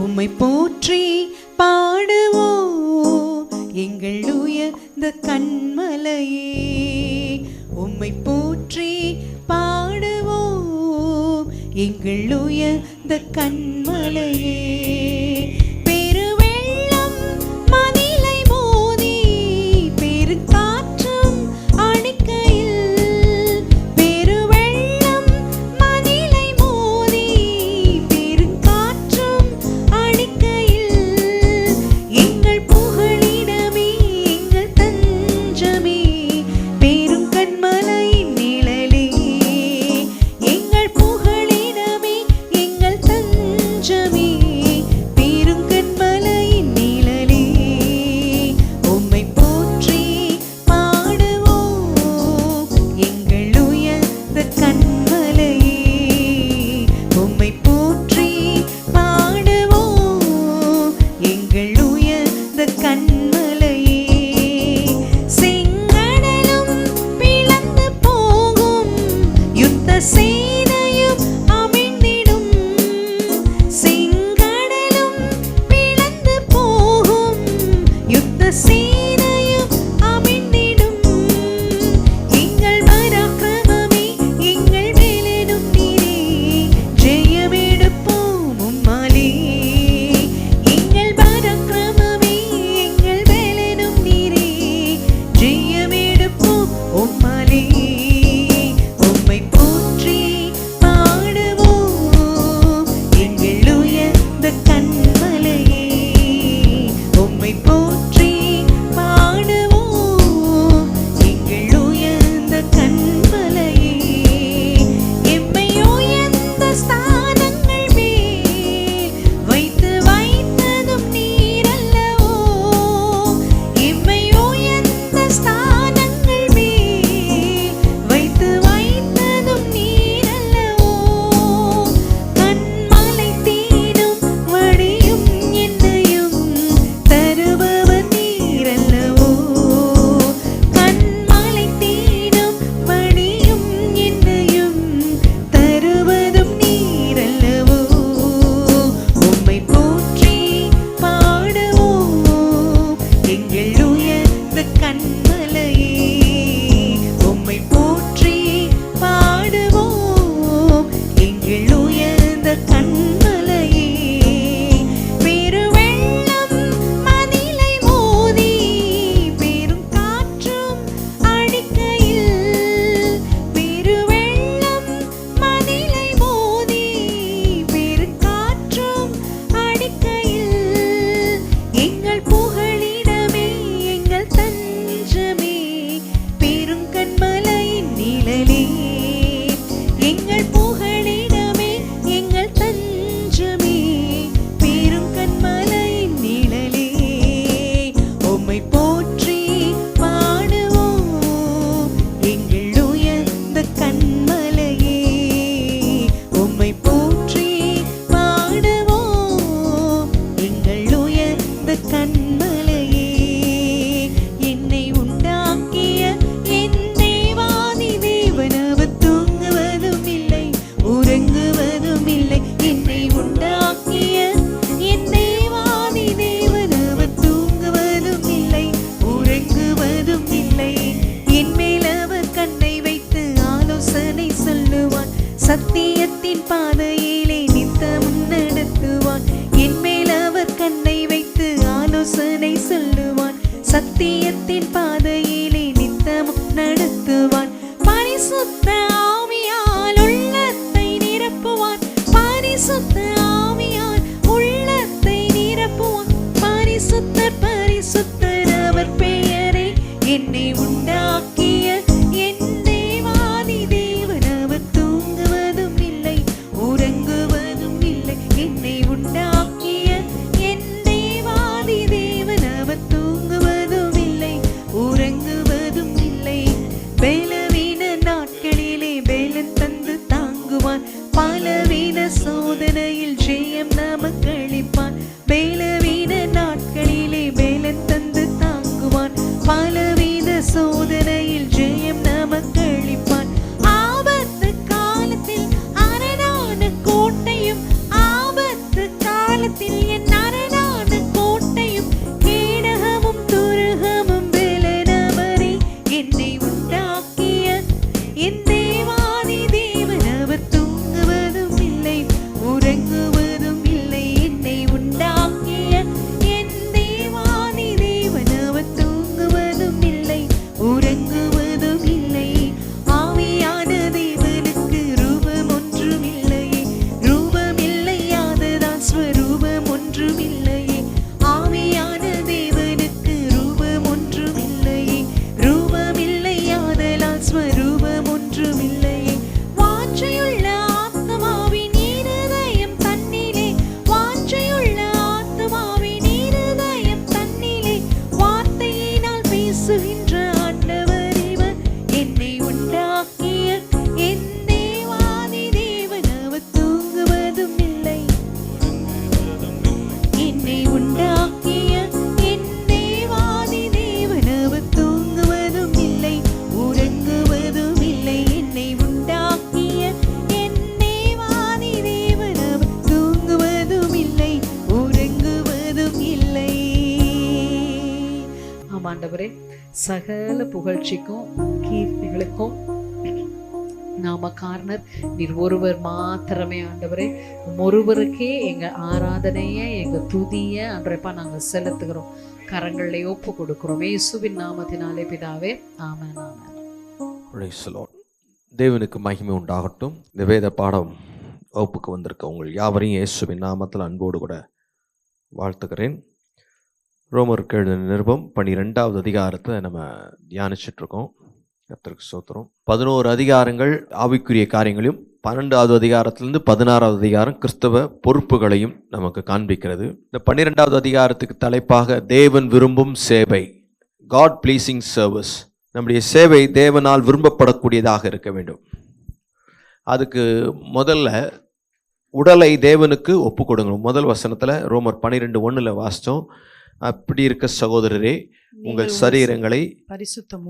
உம்மை போற்றி பாடுவோம் எங்கள் உயர்ந்த கன்மலையே. உம்மை போற்றி பாடுவோம் எங்கள் உயர்ந்த கன்மலையே. பெருவெள்ளம் மதிலை மோதி பெருங்காற்றும் அடிக்கையில், பெருவெள்ளம் மதிலை மோதி பெருங்காற்றும் அடிக்கையில், எங்கள் புகழிடமே எங்கள் தஞ்சமே பெருங்கன்மலையின் நிழலே. எங்கள் புகழிடமே எங்கள் தஞ்சமே பெருங்கன்மலையின் நிழலே. உம்மை போற்றி பாடுவோம் எங்கள் உயர்ந்த கன்மலையே. உம்மை போற்றி பாடுவோம் எங்கள் உயர்ந்த கன்மலையே. செங்கடலும் பிளந்து போகும், யுத்த சேனையும் அமிழ்ந்திடும். செங்கடலும் பிளந்து போகும், யுத்த சேனையும் அமிழ்ந்திடும். எங்கள் பராக்கிரமமே எங்கள் வேலெனும் நீரே, ஜெயமெடுப்போம் உம்மாலே. எங்கள் பராக்கிரமமே எங்கள் வேலெனும் நீரே, ஜெயமெடுப்போம் உம்மாலே. உம்மை போற்றி பாடுவோம் எங்கள் உயர்ந்த கன்மலையே. உம்மை போற்றி பாடுவோம் எங்கள் உயர்ந்த கன்மலையே. எம்மை உயர்ந்த ஸ்தானங்கள் மேல் வைத்து வைத்ததும் நீரல்லவோ. எம்மை உயர்ந்த ஸ்தானங்கள் மேல் வைத்து வைத்ததும் நீரல்லவோ. கன்மலை தேனும் வடியும் என்னையும் தருபவர் நீரல்லவோ. கன்மலை தேனும் வடியும் என்னையும் தருவதும் நீரல்லவோ. உம்மை போற்றி பாடுவோம் எங்கள் உயர்ந்த கன்மலையே. உம்மை போற்றி பாடுவோம் எங்கள் உயர்ந்த கன்மலையே. பெருவெள்ளம் மதிலை மோதி பெருங்காற்றும் அடிக்கையில், பெருவெள்ளம் மதிலை மோதி பெருங்காற்றும் அடிக்கையில், எங்கள் புகழிடமே எங்கள் தஞ்சமே பெருங்கன்மலையின் நிழலே. எங்கள் புகழிடமே எங்கள் தஞ்சமே பெருங்கன்மலையின் நிழலே. உம்மை போற்றி பாடுவோம் எங்கள் உயர்ந்த கன்மலையே. உம்மை போற்றி பாடுவோம் எங்கள் உயர்ந்த கன்மலையே. என்னை உண்டாக்கிய என் தேவாதி தேவன் அவர் தூங்குவதும் இல்லை உறங்குவதும் இல்லை. என்னை உண்டாக்கிய என் தேவாதி தேவன் அவர் தூங்குவதும் இல்லை உறங்குவதும் இல்லை. என் மேல் அவர் கண்ணை வைத்து ஆலோசனை சொல்லுவான், சத்தியத்தின் பாதையிலே நித்தமும் நடத்துவான். என் மேல் அவர் கண்ணை வைத்து ஆலோசனை சொல்லுவான், சத்தியத்தின் பாதையிலே நித்தமும் நடத்துவான். பரிசுத்த ஆவியால் உள்ளத்தை நிரப்புவான், பரிசுத்த ஆவியால் உள்ளத்தை நிரப்புவான். பரிசுத்தர் பரிசுத்தர் அவர் பெயரே. என்னை உண்டாக்கிய என் தேவாதி தேவன் அவர் தூங்குவதும் இல்லை உறங்குவதும் இல்லை. என்னை உண்டாக்கிய என் தேவாதி தேவன் அவர் தூங்குவதும் இல்லை உறங்குவதும் இல்லை. பலவீன நாட்களிலே பலன் தந்து தாங்குவான், பலவீன சோதனையில் உறங்குகின்ற ஆண்டவர் இவர். என்னை உண்டாக்கிய என் தேவாதி தேவன் அவர் தூங்குவதும் இல்லை. என்னை உண்டாக்கிய என் தேவாதி தேவன் அவர் தூங்குவதும் இல்லை, உறங்குவதும் இல்லை. என்னை உண்டாக்கிய என் தேவாதி தேவன் அவர் தூங்குவதும் இல்லை, உறங்குவதும் இல்லை. ஆமாண்டவரே, சகல புகழ்ச்சிக்கும் கீர்த்திகளுக்கும் நாம காரணர் நீர் ஒருவர் மாத்திரமே ஆண்டவரே. ஒருவருக்கே எங்க ஆராதனைய எங்க துதிய அன்றப்பா நாங்க செலுத்துகிறோம், கரங்களை ஒப்பு கொடுக்கிறோம் இயேசுவின் நாமத்தினாலே பிதாவே, ஆமென் ஆமென். Praise the Lord. தேவனுக்கு மகிமை உண்டாகட்டும். இந்த வேத பாடம் வகுப்புக்கு வந்திருக்க உங்கள் யாவரையும் இயேசுவின் நாமத்தில் அன்போடு கூட வாழ்த்துக்கிறேன். ரோமருக்கு எழுதின நிருபம் 12வது அதிகாரத்தை நம்ம தியானிச்சுட்டு இருக்கோம். கர்த்தருக்கு ஸ்தோத்திரம். 11 அதிகாரங்கள் ஆவிக்குரிய காரியங்களையும் 12வது அதிகாரத்திலிருந்து 16வது அதிகாரம் கிறிஸ்தவ பொறுப்புகளையும் நமக்கு காண்பிக்கிறது. இந்த 12வது அதிகாரத்துக்கு தலைப்பாக தேவன் விரும்பும் சேவை, காட் ப்ளீசிங் சர்வீஸ். நம்முடைய சேவை தேவனால் விரும்பப்படக்கூடியதாக இருக்க வேண்டும். அதுக்கு முதல்ல உடலை தேவனுக்கு ஒப்பு கொடுங்க. முதல் வசனத்தில் ரோமர் 12:1 வாசித்தோம். அப்படி இருக்க சகோதரரே, உங்கள் சரீரங்களை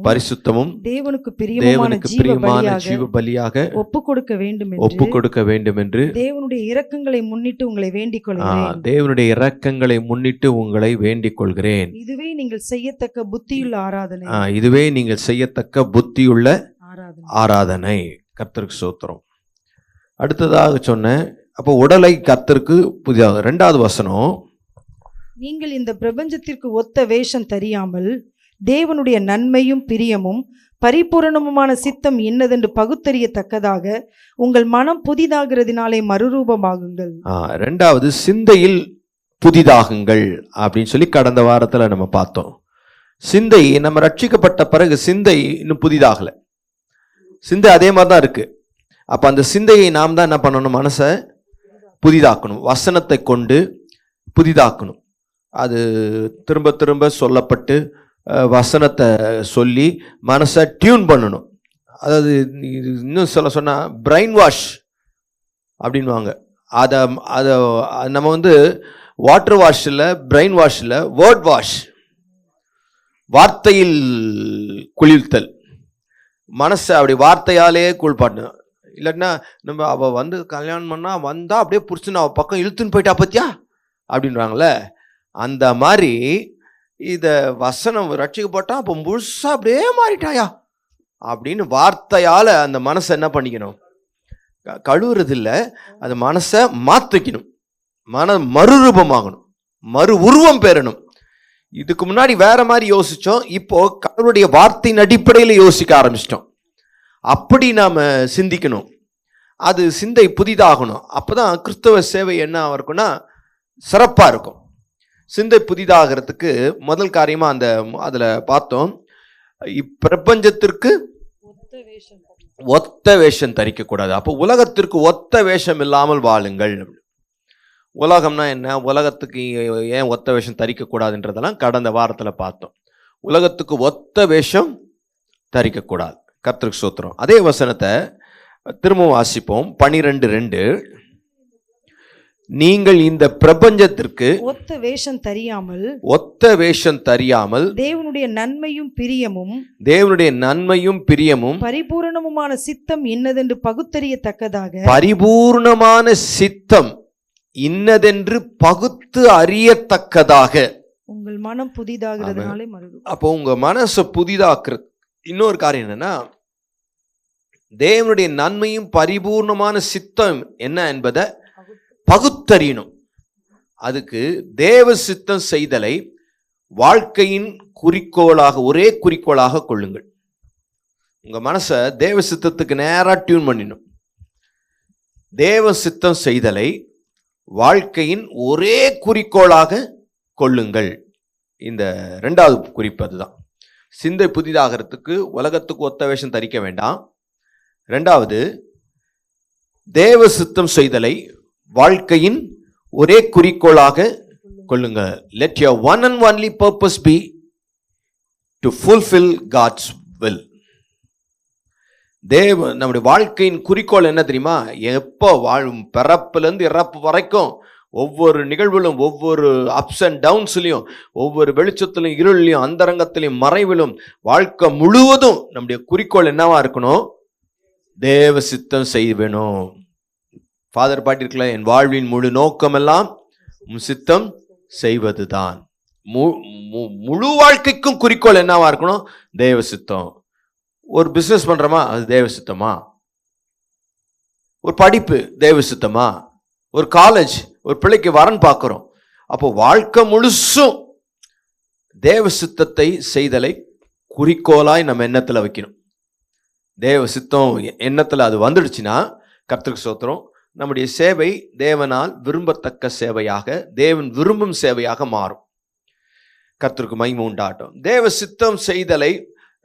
பரிசுத்தமும் தேவனுக்கு பிரியமான ஜீவ பலியாக ஒப்பு கொடுக்க வேண்டும் என்று தேவனுடைய இரக்கங்களை முன்னிட்டு உங்களை வேண்டிக் கொள்கிறேன். தேவனுடைய இரக்கங்களை முன்னிட்டு உங்களை வேண்டிக் கொள்கிறேன். இதுவே நீங்கள் செய்யத்தக்க புத்தியுள்ள ஆராதனை. இதுவே நீங்கள் செய்யத்தக்க புத்தியுள்ள ஆராதனை. கர்த்தருக்கு ஸ்தோத்திரம். அடுத்ததாக சொன்னேன், அப்போ உடலை கர்த்தருக்கு புதிதாக. 2வது வசனம், நீங்கள் இந்த பிரபஞ்சத்திற்கு ஒத்த வேஷம் தெரியாமல் தேவனுடைய நன்மையும் பிரியமும் பரிபூரணமுமான சித்தம் என்னதென்று பகுத்தறியத்தக்கதாக உங்கள் மனம் புதிதாகிறதினாலே மறுரூபமாகுங்கள். 2வது சிந்தையில் புதிதாகுங்கள் அப்படின்னு சொல்லி கடந்த வாரத்துல நம்ம பார்த்தோம். சிந்தை, நம்ம ரட்சிக்கப்பட்ட பிறகு சிந்தை இன்னும் புதிதாகல, சிந்தை அதே மாதிரி தான் இருக்கு. அப்ப அந்த சிந்தையை நாம் தான் என்ன பண்ணணும்? மனசை புதிதாக்கணும், வசனத்தை கொண்டு புதிதாக்கணும். அது திரும்ப திரும்ப சொல்லப்பட்டு வசனத்தை சொல்லி மனசை டியூன் பண்ணணும். அதாவது இன்னும் சொன்னால் பிரெயின் வாஷ் அப்படின்வாங்க. அதை நம்ம வாட்டர் வாஷ் இல்லை, பிரெயின் வாஷ் இல்லை, வேர்ட் வாஷ், வார்த்தையில் குளிர்த்தல். மனசை அப்படி வார்த்தையாலே குளிப்பாட்டணும். இல்லைன்னா நம்ம அவள் கல்யாணம் பண்ணால் வந்தால் அப்படியே பிடிச்சுன்னு அவள் பக்கம் இழுத்துன்னு போயிட்டா பத்தியா அப்படின்றாங்களே, அந்த மாதிரி இதை வசனம் ரட்சிக்கப்பட்டா அப்போ முழுசாக அப்படியே மாறிட்டாயா அப்படின்னு வார்த்தையால் அந்த மனசை என்ன பண்ணிக்கணும்? கழுவுறது இல்லை, அந்த மனசை மாற்றிக்கணும், மறுரூபமாகணும், மறு உருவம் பெறணும். இதுக்கு முன்னாடி வேற மாதிரி யோசித்தோம், இப்போ கடவுளுடைய வார்த்தையின் அடிப்படையில் யோசிக்க ஆரம்பிச்சிட்டோம். அப்படி நாம் சிந்திக்கணும், அது சிந்தை புதிதாகணும். அப்போ தான் கிறிஸ்தவ சேவை என்ன இருக்குன்னா சிறப்பாக இருக்கும். சிந்தை புதிதாகிறதுக்கு முதல் காரியமாக அதில் பார்த்தோம், இப்பிரபஞ்சத்திற்கு ஒத்த வேஷம் தரிக்கக்கூடாது. அப்போ உலகத்திற்கு ஒத்த வேஷம் இல்லாமல் வாழுங்கள். உலகம்னா என்ன? உலகத்துக்கு ஏன் ஒத்த வேஷம் தரிக்கக்கூடாதுன்றதெல்லாம் கடந்த வாரத்தில் பார்த்தோம். உலகத்துக்கு ஒத்த வேஷம் தரிக்கக்கூடாது. கர்த்தருக்கு ஸ்தோத்திரம். அதே வசனத்தை திரும்பவும் வாசிப்போம். 12:2, நீங்கள் இந்த பிரபஞ்சத்திற்கு ஒத்த வேஷம் தெரியாமல் தேவனுடைய நன்மையும் பிரியமும் பரிபூரணமுமான சித்தம் இன்னதென்று பகுத்தறியத்தக்கதாக பகுத்து அறியத்தக்கதாக உங்கள் மனம் புதிதாகிறதுனாலே மறுரூபம். அப்போ உங்க மனசை புதிதாக்குறது. இன்னொரு காரியம் என்னன்னா, தேவனுடைய நன்மையும் பரிபூர்ணமான சித்தம் என்ன என்பதை பகுத்தறியணும். அதுக்கு தேவ சித்தம் செய்தலை வாழ்க்கையின் குறிக்கோளாக, ஒரே குறிக்கோளாக கொள்ளுங்கள். உங்க மனசை தேவ சித்தத்துக்கு நேரா டியூன் பண்ணிடணும். தேவ சித்தம் செய்தலை வாழ்க்கையின் ஒரே குறிக்கோளாக கொள்ளுங்கள். இந்த 2வது குறிப்பு அதுதான். சிந்தை புதிதாகிறதுக்கு உலகத்துக்கு ஒத்த வேஷம் தரிக்க வேண்டாம். 2வது தேவ சித்தம் செய்தலை வாழ்க்கையின் ஒரே குறிக்கோளாக கொள்ளுங்க. Let your one and only purpose be to fulfil God's will. நம்முடைய வாழ்க்கையின் குறிக்கோள் என்ன தெரியுமா? எப்போ வாழும் பிறப்பிலிருந்து இறப்பு வரைக்கும் ஒவ்வொரு நிகழ்விலும், ஒவ்வொரு அப்ஸ் அண்ட் டவுன்ஸ்லையும், ஒவ்வொரு வெளிச்சத்திலும், இருளிலும், அந்தரங்கத்திலையும், மறைவிலும், வாழ்க்கை முழுவதும் நம்முடைய குறிக்கோள் என்னவா இருக்கணும்? தேவ சித்தம் செய்வேணும். ஃபாதர் பாட்டிருக்கல, என் வாழ்வின் முழு நோக்கமெல்லாம் சித்தம் செய்வதுதான். முழு வாழ்க்கைக்கும் குறிக்கோள் என்னவா இருக்கணும்? தேவ சித்தம். ஒரு பிசினஸ் பண்றோமா, அது தேவ சித்தமா? ஒரு படிப்பு தேவ சித்தமா? ஒரு காலேஜ், ஒரு பிள்ளைக்கு வரன் பார்க்கிறோம். அப்போ வாழ்க்கை முழுசும் தேவ சித்தத்தை செய்தலை குறிக்கோளாய் நம்ம எண்ணத்துல வைக்கணும். தேவ சித்தம் எண்ணத்துல அது வந்துடுச்சுன்னா, கர்த்தருக்கு ஸ்தோத்திரம், நம்முடைய சேவை தேவனால் விரும்பத்தக்க சேவையாக, தேவன் விரும்பும் சேவையாக மாறும். கர்த்தருக்கு மகிமை உண்டாகட்டும். தேவ சித்தம் செய்தலை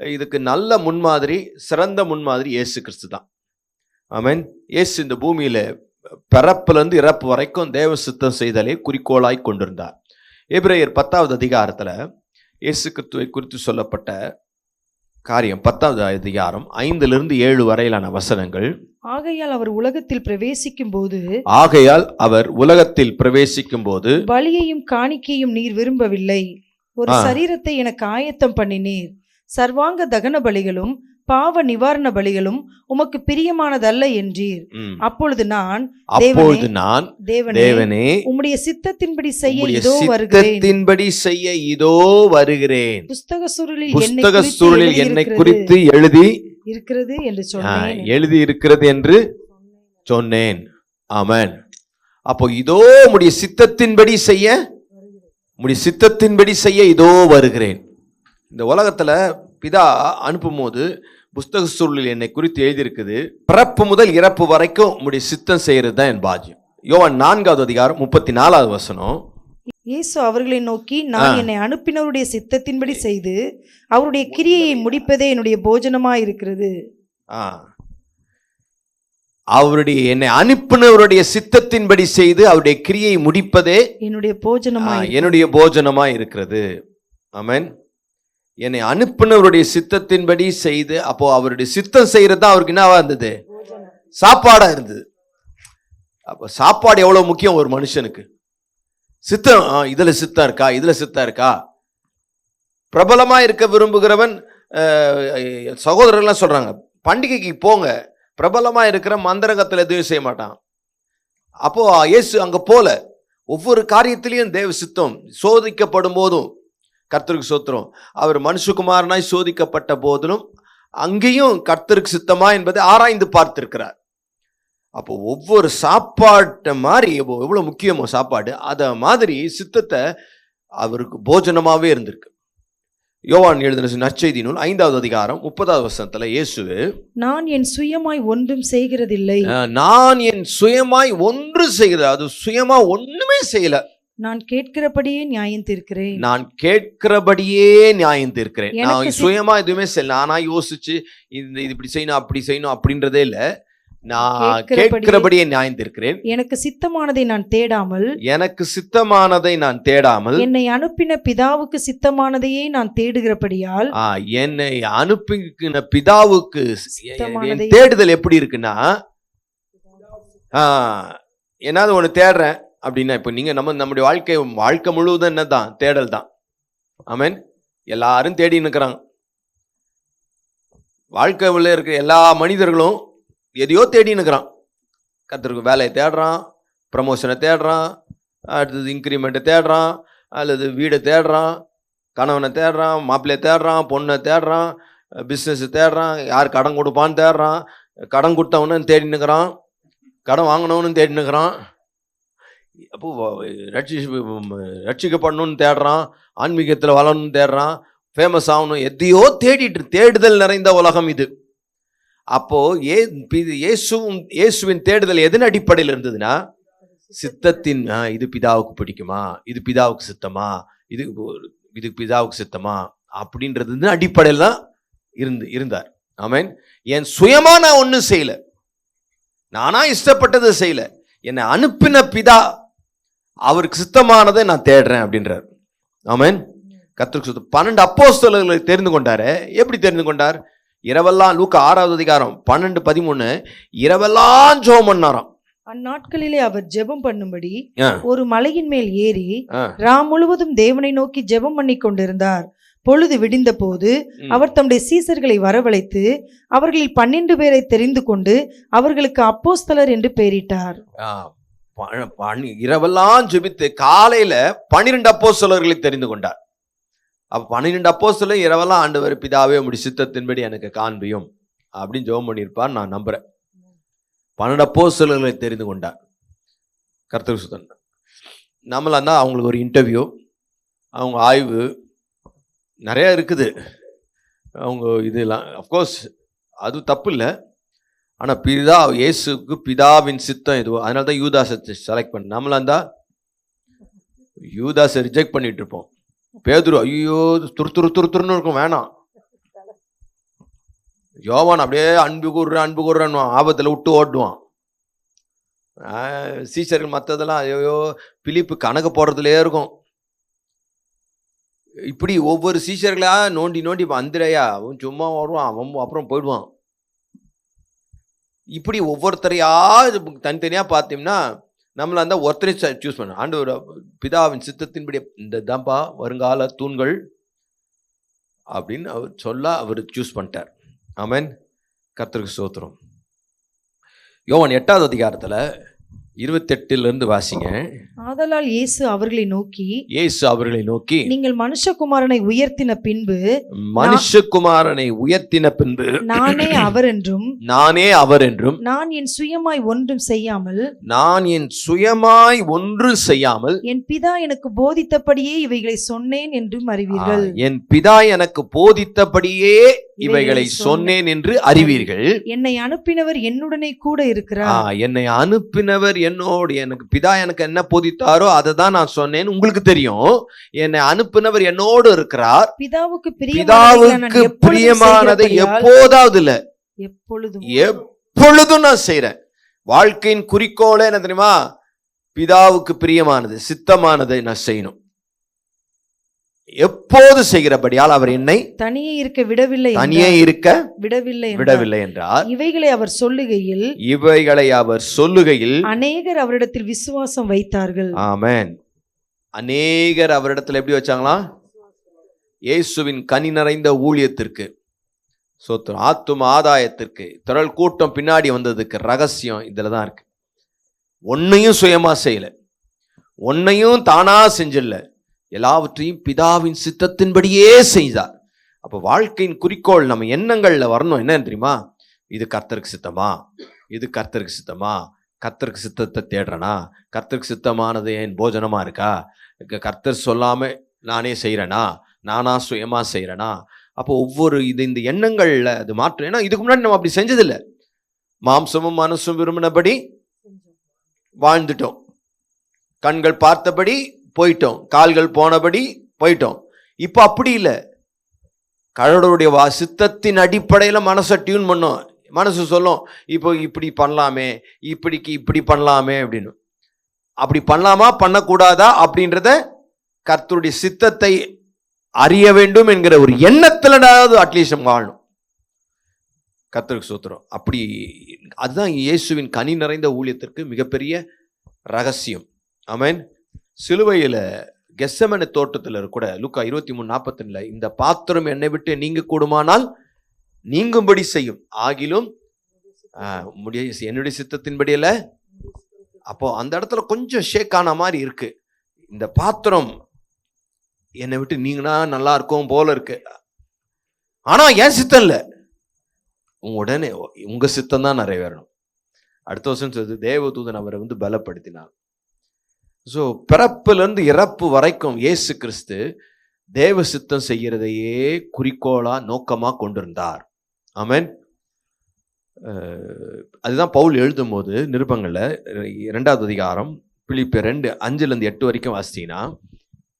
இதுக்கு நல்ல முன்மாதிரி, சிறந்த முன்மாதிரி இயேசு கிறிஸ்து தான். ஆமென். இயேசு இந்த பூமியில பிறப்பிலிருந்து இறப்பு வரைக்கும் தேவ சித்தம் செய்தலை குறிக்கோளாய் கொண்டிருந்தார். எபிரேயர் 10வது அதிகாரத்துல இயேசு கிறிஸ்துவை குறித்து சொல்லப்பட்ட காரியம், 10வது அதிகாரம் 5-7 வரையிலான வசனங்கள். ஆகையால் அவர் உலகத்தில் பிரவேசிக்கும் போது பலியையும் காணிக்கையும் நீர் விரும்பவில்லை, ஒரு சரீரத்தை எனக்கு ஆயத்தம் பண்ணினீர். சர்வாங்க தகன பலிகளும் பாவ நிவாரண பலிகளும் உமக்கு பிரியமானதல்ல என்றீர். அப்பொழுது நான் தேவனே உம்முடைய சித்தத்தின்படி செய்ய இதோ வருகிறேன். புஸ்தக சுருளில் என்னை குறித்து எழுதி இருக்கிறது என்று சொன்னேன். ஆமென். அப்போ இதோ உம்முடைய சித்தத்தின்படி செய்ய இதோ வருகிறேன். இந்த உலகத்துல பிதா அனுப்பும் போது புஸ்தக சூழலில் என்னை குறித்து எழுதியிருக்குது. பிறப்பு முதல் இறப்பு வரைக்கும் உம்முடைய சித்தம் செய்யறது தான் என் பாக்கியம். யோவான் 4வது அதிகாரம் 34வது வசனம். இயேசு அவர்களை நோக்கி, நான் என்னை அனுப்பினவருடைய சித்தத்தின்படி செய்து அவருடைய கிரியையை முடிப்பதே என்னுடைய போஜனமாய் இருக்கிறது. அவருடைய என்னை அனுப்பினவருடைய சித்தத்தின்படி செய்து அவருடைய கிரியை முடிப்பதே என்னுடைய போஜனமாய் இருக்கிறது. ஆமென். என்னை அனுப்பினவருடைய சித்தத்தின்படி செய்து, அப்போ அவருடைய சித்தம் செய்யறது தான் அவருக்கு என்னவா இருந்தது? சாப்பாடா இருந்தது. அப்போ சாப்பாடு எவ்வளவு முக்கியம் ஒரு மனுஷனுக்கு. சித்தம், இதுல சித்தம் இருக்கா? பிரபலமா இருக்க விரும்புகிறவன், சகோதரர்கள்லாம் சொல்றாங்க, பண்டிகைக்கு போங்க, பிரபலமா இருக்கிற மந்திரகத்துல எதுவும் செய்ய மாட்டான். அப்போ இயேசு அங்க போல ஒவ்வொரு காரியத்திலையும் தேவ சித்தம் சோதிக்கப்படும் போதும், கர்த்தருக்கு ஸ்தோத்திரம், அவர் மனுஷகுமாரனாய் சோதிக்கப்பட்ட போதிலும் அங்கேயும் கர்த்தருக்கு சித்தமா என்பதை ஆராய்ந்து பார்த்திருக்கிறார். அப்போ ஒவ்வொரு சாப்பாட்டை மாதிரி எவ்வளவு முக்கியமோ சாப்பாடு, அத மாதிரி சித்தத்தை அவருக்கு போஜனமாவே இருந்திருக்கு. யோவான் எழுதின நற்செய்தி நூல் 5வது அதிகாரம் 30வது வசனத்துல இயேசு, நான் என் சுயமாய் ஒன்றும் செய்கிறதில்லை, அது சுயமா ஒண்ணுமே செய்யல, நான் கேட்கிறபடியே நியாயம் தீர்க்கிறேன். நான் சுயமா எதுவுமே செய்யல. நானா யோசிச்சு இது இப்படி செய்யணும், அப்படி செய்யணும் அப்படின்றதே இல்ல. நான் கேட்கிறபடியே நியாயம் தீர்க்கிறேன். எனக்கு சித்தமானதை நான் தேடாமல் என்னை அனுப்பின பிதாவுக்கு சித்தமானதையே நான் தேடுகிறபடியால், என்னை அனுப்பின பிதாவுக்கு தேடுதல் எப்படி இருக்குன்னா, என்னாவது ஒண்ணு தேடுறேன் அப்படின்னா, இப்போ நீங்க நம்முடைய வாழ்க்கை முழுவதும் என்னதான்? தேடல் தான். ஆமென். எல்லாரும் தேடி நிற்கிறாங்க. வாழ்க்கையில் இருக்கிற எல்லா மனிதர்களும் எதையோ தேடி நிற்கிறான். கர்த்தருக்கு வேலையை தேடுறான், ப்ரமோஷனை தேடுறான், அடுத்தது இன்க்ரிமெண்ட்டை தேடுறான், அல்லது வீடை தேடுறான், கணவனை தேடுறான், மாப்பிள்ளையை தேடுறான், பொண்ணை தேடுறான், பிஸ்னஸ் தேடுறான், யார் கடன் கொடுப்பான்னு தேடுறான், கடன் கொடுத்தவனு தேடி நிற்கிறான், கடன் வாங்கினவனு தேடி நிற்கிறான். அப்போ ரட்சிக்கப்படணும்னு தேடுறான், ஆன்மீகத்தில் வளரணும்னு தேடுறான், ஃபேமஸ் ஆகணும், எதையோ தேடுதல் நிறைந்த உலகம் இது. அப்போ இயேசுவின் தேடுதல் எதன் அடிப்படையில் இருந்ததுன்னா, சித்தத்தின், இது பிதாவுக்கு பிடிக்குமா, இது பிதாவுக்கு சித்தமா, இது பிதாவுக்கு சித்தமா அப்படின்றது அடிப்படையில் தான் இருந்தார். ஆமென். என் சுயமா நான் ஒன்றும் செய்யல, நானா இஷ்டப்பட்டதை செய்யல, என்னை அனுப்பின பிதா அவருக்கு சித்தமானதை நான் தேடுறேன் அப்படின்றார். ஆமென். கர்த்தருக்கு ஸ்தோத்திரம். 12 அப்போஸ்தலர்களை தெரிந்து கொண்டாரு. எப்படி தெரிந்து கொண்டார்? இரவெல்லாம், லூக்கா 6வது அதிகாரம் 12-13, இரவெல்லாம் ஜெபம் பண்ணாராம். அந்நாட்களிலே அவர் ஜெபம் பண்ணும்படி ஆ. ஒரு மலையின் மேல் ஏறி ஆ. ராம் முழுவதும் தேவனை நோக்கி ஜெபம் பண்ணி கொண்டிருந்தார். பொழுது விடிந்த போது அவர் தம்முடைய சீசர்களை வரவழைத்து அவர்களில் 12 பேரை தெரிந்து கொண்டு அவர்களுக்கு அப்போஸ்தலர் என்று பெயரிட்டார். இரவெல்லாம் ஜெபித்து காலையில 12 அப்போஸ்தலர்களை தெரிந்து கொண்டார். அப்ப 12 அப்போஸ்தலர் இரவெல்லாம், ஆண்டவர் பிதாவே உம்முடைய சித்தத்தின்படி எனக்கு காண்பியும் அப்படின்னு ஜெபம் பண்ணியிருப்பார் நான் நம்புறேன். 12 அப்போஸ்தலர்களை தெரிந்து கொண்டார். கர்த்தருக்கு ஸ்தோத்திரம். நம்மளாம் தான் அவங்களுக்கு ஒரு இன்டர்வியூ, அவங்க ஆய்வு நிறைய இருக்குது. அவங்க இதெல்லாம் அஃப்கோர்ஸ் அது தப்பு இல்லை. ஆனால் இயேசுக்கு பிதாவின் சித்தம் எதுவோ அதனால தான் யூதாஸை செலக்ட் பண்ண. நம்மளாம் தான் யூதாஸை ரிஜெக்ட் பண்ணிட்டு இருப்போம். பேதுரு ஐயோ துருன்னு இருக்கும், வேணாம். யோவான் அப்படியே அன்பு கூறுறான், ஆபத்தில் விட்டு ஓட்டுவான். சீசர்கள் மற்றதெல்லாம் ஐயோ பிலிப்பு கணக்கு போடுறதுலே இருக்கும். இப்படி ஒவ்வொரு சீசர்களா நோண்டி அந்திரையா அவன் சும்மா வருவான், அவன் அப்புறம் போயிடுவான். இப்படி ஒவ்வொருத்தரையா தனித்தனியா பார்த்தீங்கன்னா நம்மள அந்த ஒருத்தரை சூஸ் பண்ண. ஆண்டவர் பிதாவின் சித்தத்தின்படி இந்த தான்ப்பா வருங்கால தூண்கள் அப்படின்னு அவர் சொல்ல அவர் சூஸ் பண்ணிட்டார். ஆமென். கர்த்தருக்கு ஸ்தோத்திரம். யோவான் 8வது அதிகாரத்துல 28 வாசிங்க. ஆதலால் இயேசு அவர்களை நோக்கி நீங்கள் மனுஷகுமாரனை உயர்த்தின பின்பு நானே அவர் என்றும் நான் என் சுயமாய் ஒன்றும் செய்யாமல் என் பிதா எனக்கு போதித்தபடியே இவைகளை சொன்னேன் என்றும் அறிவீர்கள். என் பிதா எனக்கு போதித்தபடியே இவைகளை சொன்னேன் என்று அறிவீர்கள். என்னை அனுப்பினவர் என்னுடனே கூட இருக்கிறார். என்னை அனுப்பினவர் என்னோடு, எனக்கு பிதா எனக்கு என்ன போதித்தாரோ அதை தான் நான் சொன்னேன். உங்களுக்கு தெரியும், என்னை அனுப்பினவர் என்னோடு இருக்கிறார். பிதாவுக்கு பிரியமானதை எப்போதாவது இல்ல, எப்பொழுதும் நான் செய்றேன். வாழ்க்கையின் குறிக்கோளே என்ன தெரியுமா? பிதாவுக்கு பிரியமானது, சித்தமானதை நான் செய்யணும். எப்போது செய்கிறபடியால் அவர் என்னை தனியே இருக்க விடவில்லை என்றார். இவைகளை அவர் சொல்லுகையில் அநேகர் அவரிடத்தில் விசுவாசம் வைத்தார்கள். ஆமென். அநேகர் அவரிடத்தில் எப்படி வச்சாங்களா? இயேசுவின் கனி நிறைந்த ஊழியத்திற்கு, ஆத்தும ஆதாயத்திற்கு, திரள் கூட்டம் பின்னாடி வந்ததுக்கு ரகசியம் இதுலதான் இருக்கு. ஒன்னையும் சுயமா செய்யல, ஒன்னையும் தானா செஞ்சிடல, எல்லாவற்றையும் பிதாவின் சித்தத்தின்படியே செய்தார். அப்போ வாழ்க்கையின் குறிக்கோள் நம்ம எண்ணங்கள்ல வரணும். என்ன தெரியுமா? இது கர்த்தருக்கு சித்தமா, இது கர்த்தருக்கு சித்தமா, கர்த்தருக்கு சித்தத்தை தேடுறனா, கர்த்தருக்கு சித்தமானது என் போஜனமா இருக்கா, கர்த்தர் சொல்லாம நானே செய்யறேனா, நானா சுயமா செய்யறேனா. அப்போ ஒவ்வொரு இந்த எண்ணங்கள்ல அது மாற்றம். ஏன்னா இதுக்கு முன்னாடி நம்ம அப்படி செஞ்சதில்லை. மாம்சமும் மனசும் விரும்பினபடி வாழ்ந்துட்டோம், கண்கள் பார்த்தபடி போயிட்டோம், கால்கள் போனபடி போயிட்டோம். இப்போ அப்படி இல்லை. கடவுளுடைய சித்தத்தின் அடிப்படையில் மனசை டியூன் பண்ணோம். மனசு சொல்லும், இப்போ இப்படி பண்ணலாமே, இப்படி பண்ணலாமே அப்படின்னு. அப்படி பண்ணலாமா பண்ணக்கூடாதா அப்படின்றத கர்த்தருடைய சித்தத்தை அறிய வேண்டும் என்கிற ஒரு எண்ணத்திலாவது அட்லீஸ்ட் வாழணும். கர்த்தருக்கு ஸ்தோத்திரம். அப்படி அதுதான் இயேசுவின் கனி நிறைந்த ஊழியத்திற்கு மிகப்பெரிய ரகசியம். ஆமென். சிலுவையில கெத்செமனே தோட்டத்தில் கூட லூக்கா 23:42 இந்த பாத்திரம் என்னை விட்டு நீங்க கூடுமானால் நீங்கும்படி செய்யும், ஆகிலும் என்னுடைய சித்தத்தின்படி அல்ல. அப்போ அந்த இடத்துல கொஞ்சம் ஷேக் ஆன மாதிரி இருக்கு. இந்த பாத்திரம் என்னை விட்டு நீங்கன்னா நல்லா இருக்கும் போல இருக்கு, ஆனா என் சித்தம் இல்லை, உடனே உங்க சித்தம் தான் நிறைவேறணும். அடுத்த வருஷம் சொல்லுது, தேவதூதன் அவரை பலப்படுத்தினார். ஸோ பிறப்பிலிருந்து இறப்பு வரைக்கும் இயேசு கிறிஸ்து தேவ சித்தம் செய்கிறதையே குறிக்கோளா நோக்கமா கொண்டிருந்தார். ஆமென். அதுதான் பவுல் எழுதும் போது நிருபங்கள்ல 2வது அதிகாரம் பிலிப்பியர் 2:5-8 வரைக்கும் வாசித்தீங்கன்னா,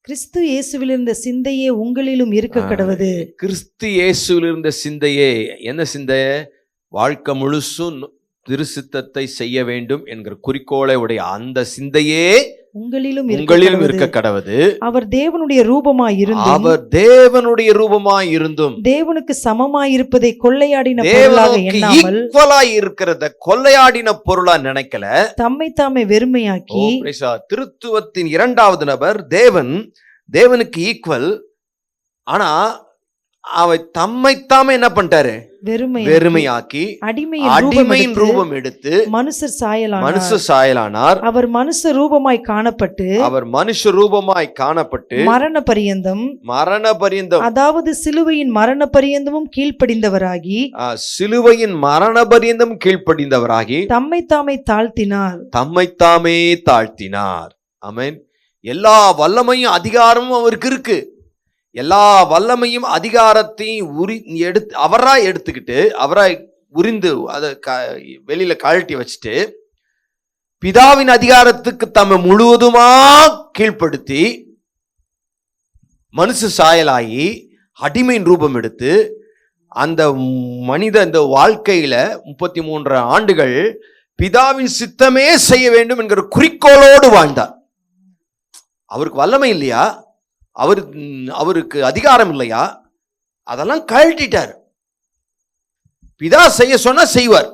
கிறிஸ்து இயேசுவில் இருந்த சிந்தையே உங்களிலும் இருக்க கடவது. கிறிஸ்து இயேசுவில் இருந்த சிந்தையே என்ன சிந்தை? வாழ்க்கை முழுசும் திருசித்தத்தை செய்ய வேண்டும் என்கிற குறிக்கோளை உடைய அந்த சிந்தையே உங்களிலும் உங்களிலும் இருக்க கடவது. அவர் தேவனுடைய ரூபமாய் இருந்தும் அவர் தேவனுடைய ரூபமாய் இருந்தும் தேவனுக்கு சமமாய் இருப்பதை கொள்ளையாடின பொருளாக தேவனுக்கு எண்ணாமல் ஈக்குவலாய் இருக்கிறத கொள்ளையாடின பொருளா நினைக்கல. தம்மை தாமே வெறுமையாக்கி திருத்துவத்தின் இரண்டாவது நபர் தேவனுக்கு ஈக்குவல். ஆனா அவர் தம்மைத்தாமே என்ன பண்ணிட்டாரு? வெறுமையாக்கி அடிமையின் ரூபம் எடுத்து மனுஷ சாயலானார். அவர் மனுஷ ரூபமாய் காணப்பட்டு மரண பரியந்தம் அதாவது சிலுவையின் மரண பரியந்தமும் கீழ்ப்படிந்தவராகி தம்மை தாமே தாழ்த்தினார். ஆமென். எல்லா வல்லமையும் அதிகாரமும் அவருக்கு இருக்கு. எல்லா வல்லமையும் அதிகாரத்தையும் எடுத்துக்கிட்டு அவராய் உரிந்து அதை வெளியில கழட்டி வச்சுட்டு பிதாவின் அதிகாரத்துக்கு தம்மை முழுவதுமா கீழ்ப்படுத்தி மனுஷ சாயலாகி அடிமையின் ரூபம் எடுத்து அந்த இந்த வாழ்க்கையில 33 ஆண்டுகள் பிதாவின் சித்தமே செய்ய வேண்டும் என்கிற குறிக்கோளோடு வாழ்ந்தார். அவருக்கு வல்லமை இல்லையா? அவருக்கு அதிகாரம் இல்லையா? அதெல்லாம் கழட்டிட்டார். பிதா செய்ய சொன்னா செய்வார்.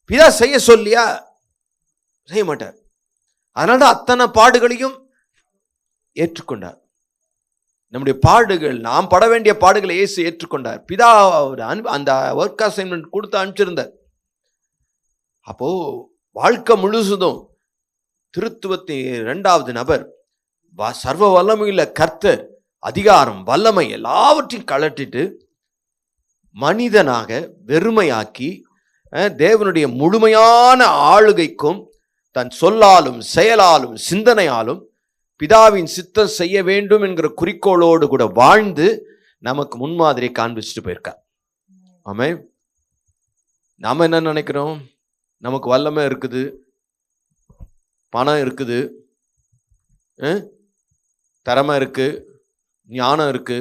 பிதா செய்ய சொல்லியா செய்ய மாட்டார். அதனால்தான் அத்தனை பாடுகளையும் ஏற்றுக்கொண்டார். நம்முடைய பாடுகள், நாம் பட வேண்டிய பாடுகளை இயேசு ஏற்றுக்கொண்டார். பிதா அந்த ஒர்க் அசைன்மெண்ட் கொடுத்து அனுப்பிச்சிருந்தார். அப்போ வாழ்க்கை முழுசுதும் திருத்துவத்தின் இரண்டாவது நபர் சர்வ வல்லமையுள்ள கர்த்தர் அதிகாரம் வல்லமை எல்லாவற்றையும் கழட்டிட்டு மனிதனாக வெறுமையாக்கி தேவனுடைய முழுமையான ஆளுகைக்கும் தன் சொல்லாலும் செயலாலும் சிந்தனையாலும் பிதாவின் சித்தம் செய்ய வேண்டும் என்கிற குறிக்கோளோடு கூட வாழ்ந்து நமக்கு முன்மாதிரியை காண்பிச்சுட்டு போயிருக்கார். ஆமென். நாம என்ன நினைக்கிறோம்? நமக்கு வல்லமை இருக்குது, பணம் இருக்குது, திறமை இருக்கு, ஞானம் இருக்கு,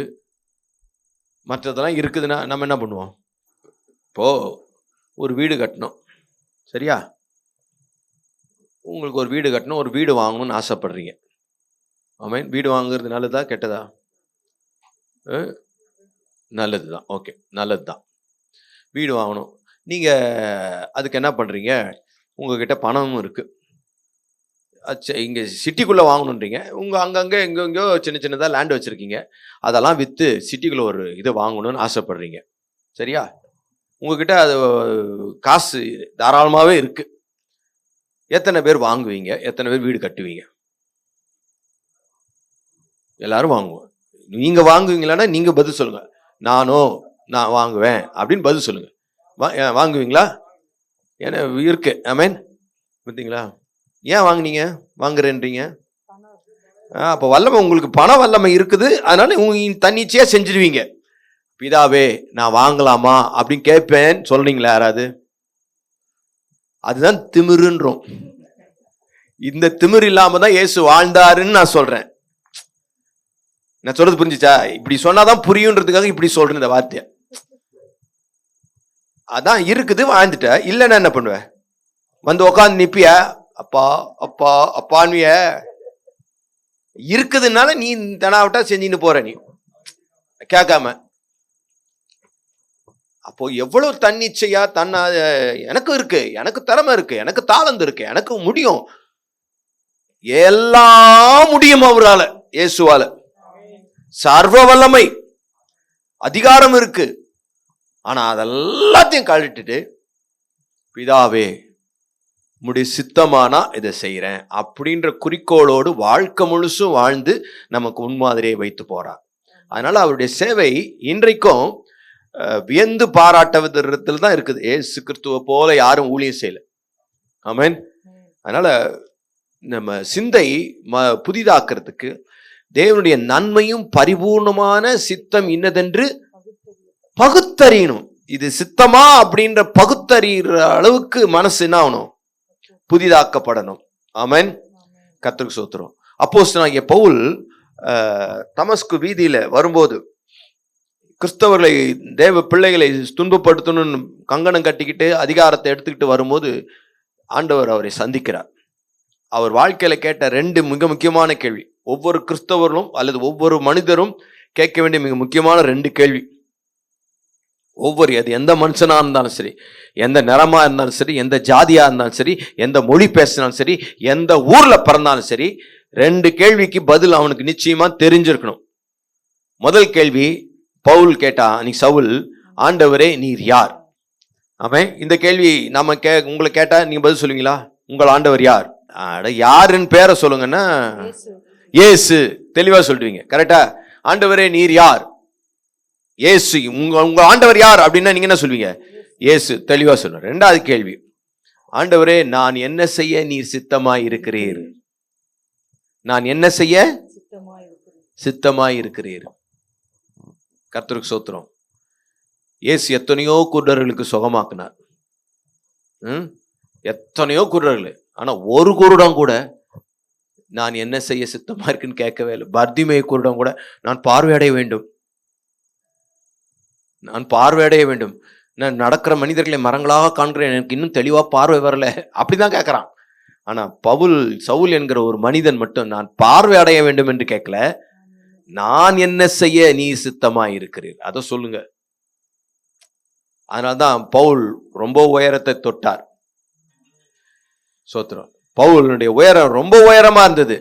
மற்றதெல்லாம் இருக்குதுன்னா நம்ம என்ன பண்ணுவோம்? இப்போ ஒரு வீடு கட்டணும், சரியா? உங்களுக்கு ஒரு வீடு கட்டணும், ஒரு வீடு வாங்கணும்னு ஆசைப்படுறீங்க. ஆமென். வீடு வாங்குறது நல்லதா கெட்டதா? நல்லது தான். ஓகே, நல்லது தான். வீடு வாங்கணும். நீங்கள் அதுக்கு என்ன பண்ணுறீங்க? உங்ககிட்ட பணமும் இருக்குது. இங்கே சிட்டிக்குள்ளே வாங்கணுன்றீங்க. உங்கள் அங்கங்கே எங்கெங்கோ சின்ன சின்னதாக லேண்ட் வச்சுருக்கீங்க. அதெல்லாம் விற்று சிட்டிக்குள்ளே ஒரு இதை வாங்கணும்னு ஆசைப்படுறீங்க, சரியா? உங்ககிட்ட அது காசு தாராளமாகவே இருக்குது. எத்தனை பேர் வாங்குவீங்க? எத்தனை பேர் வீடு கட்டுவீங்க? எல்லாரும் வாங்குவோம். நீங்கள் வாங்குவீங்களான்னா நீங்கள் பதில் சொல்லுங்கள். நான் வாங்குவேன் அப்படின்னு பதில் சொல்லுங்கள். வாங்குவீங்களா? ஏன்னா இருக்கு. ஆமென். பார்த்தீங்களா? ஏன் வாங்குனீங்க? வாங்குறேன்றீங்க. அப்போ வல்லமை, உங்களுக்கு பண வல்லமை இருக்குது, அதனால தன்னிச்சையாக செஞ்சிருவீங்க. பிதாவே நான் வாங்கலாமா அப்படின்னு கேட்பேன் சொல்றீங்களா யாராவது? அதுதான் திமிருன்றோம். இந்த திமிர் இல்லாம தான் இயேசு வாழ்ந்தாருன்னு நான் சொல்றேன். நான் சொல்றது புரிஞ்சுச்சா? இப்படி சொன்னாதான் புரியுன்றதுக்காக இப்படி சொல்றேன் இந்த வார்த்தைய. அதான் இருக்குது, வாழ்ந்துட்ட. இல்லைன்னா என்ன பண்ணுவேன்? வந்து உக்காந்து நிப்பிய, அப்பா அப்பா அப்பான்விய. இருக்குதுனால நீ தனாவட்டா செஞ்சுன்னு போற, நீ கேட்காம. அப்போ எவ்வளவு தன்னிச்சையா எனக்கு இருக்கு, எனக்கு திறமை இருக்கு, எனக்கு தாளந்து இருக்கு, எனக்கு முடியும், எல்லாம் முடியும் அவரால, இயேசுவால. சர்வ வல்லமை அதிகாரம் இருக்கு. ஆனா அதெல்லாத்தையும் கழட்டிட்டு பிதாவே உம்முடைய சித்தமானா இதை செய்யறேன் அப்படின்ற குறிக்கோளோடு வாழ்க்கை முழுசும் வாழ்ந்து நமக்கு முன்மாதிரியை வைத்து போறார். அதனால அவருடைய சேவை இன்றைக்கும் வியந்து பாராட்ட விதத்தில் தான் இருக்குது. ஏசு கிறிஸ்துவை போல யாரும் ஊழியம் செய்யல. ஆமென். அதனால நம்ம சிந்தை புதிதாக்குறதுக்கு தேவனுடைய நன்மையும் பரிபூர்ணமான சித்தம் இன்னதென்று பகுத்தறியணும். இது சித்தமா அப்படின்ற பகுத்தறிகிற அளவுக்கு மனசு என்ன ஆகணும்? புதிதாக்கப்படணும். ஆமென். கர்த்தருக்கு ஸ்தோத்திரம். அப்போஸ்தலனாகிய பவுல் தமஸ்கு வீதியில வரும்போது கிறிஸ்தவர்களை, தேவ பிள்ளைகளை துன்பப்படுத்தணும்னு கங்கணம் கட்டிக்கிட்டு அதிகாரத்தை எடுத்துக்கிட்டு வரும்போது ஆண்டவர் அவரை சந்திக்கிறார். அவர் வாழ்க்கையில கேட்ட 2 மிக முக்கியமான கேள்வி. ஒவ்வொரு கிறிஸ்தவர்களும் அல்லது ஒவ்வொரு மனிதரும் கேட்க வேண்டிய மிக முக்கியமான 2 கேள்வி. அது எந்த மனுஷனா இருந்தாலும் சரி, எந்த நிறமா இருந்தாலும் சரி, எந்த ஜாதியா இருந்தாலும் சரி, எந்த மொழி பேசினாலும் சரி, எந்த ஊர்ல பிறந்தாலும் சரி, 2 கேள்விக்கு பதில் அவனுக்கு நிச்சயமா தெரிஞ்சிருக்கணும். முதல் கேள்வி பவுல் கேட்டா, நீ சவுல், ஆண்டவரே நீர் யார்? ஆமென். இந்த கேள்வி நாம உங்களை கேட்டா நீங்க பதில் சொல்லுவீங்களா? உங்கள் ஆண்டவர் யார்? யாருன்னு பேரை சொல்லுங்கன்னா இயேசு, தெளிவா சொல்லுவீங்க. கரெக்டா? ஆண்டவரே நீர் யார்? இயேசு. உங்க ஆண்டவர் யார் அப்படின்னா நீங்க என்ன சொல்வீங்க? இயேசு, தெளிவா சொல்லுங்க. 2வது கேள்வி, ஆண்டவரே நான் என்ன செய்ய நீர் சித்தமாய் இருக்கிறீர்? நான் என்ன செய்ய சித்தமாய் இருக்கிறீர்? கர்த்தருக்கு ஸ்தோத்திரம். இயேசு எத்தனையோ குருடர்களுக்கு சுகமாக்குனார். எத்தனையோ குருடர்கள். ஆனா ஒரு குருடன் கூட நான் என்ன செய்ய சித்தமா இருக்குன்னு கேட்கவே இல்லை. பர்திமே குருடன் கூட நான் பார்வையடைய வேண்டும், நான் பார்வையடைய வேண்டும், நான் நடக்கிற மனிதர்களை மரங்களாக காண்கிறேன், எனக்கு இன்னும் தெளிவா பார்வை வரல, அப்படிதான் கேட்கிறான். ஆனா சவுல் என்கிற ஒரு மனிதன் மட்டும் நான் பார்வை அடைய வேண்டும் என்று கேட்கல, நான் என்ன செய்ய நீ சித்தமாய் இருக்கிறீர், அதை சொல்லுங்க. அதனால்தான் பவுல் ரொம்ப உயரத்தை தொட்டார். சோத்திரம். பவுலுடைய உயரம் ரொம்ப உயரமா இருந்தது.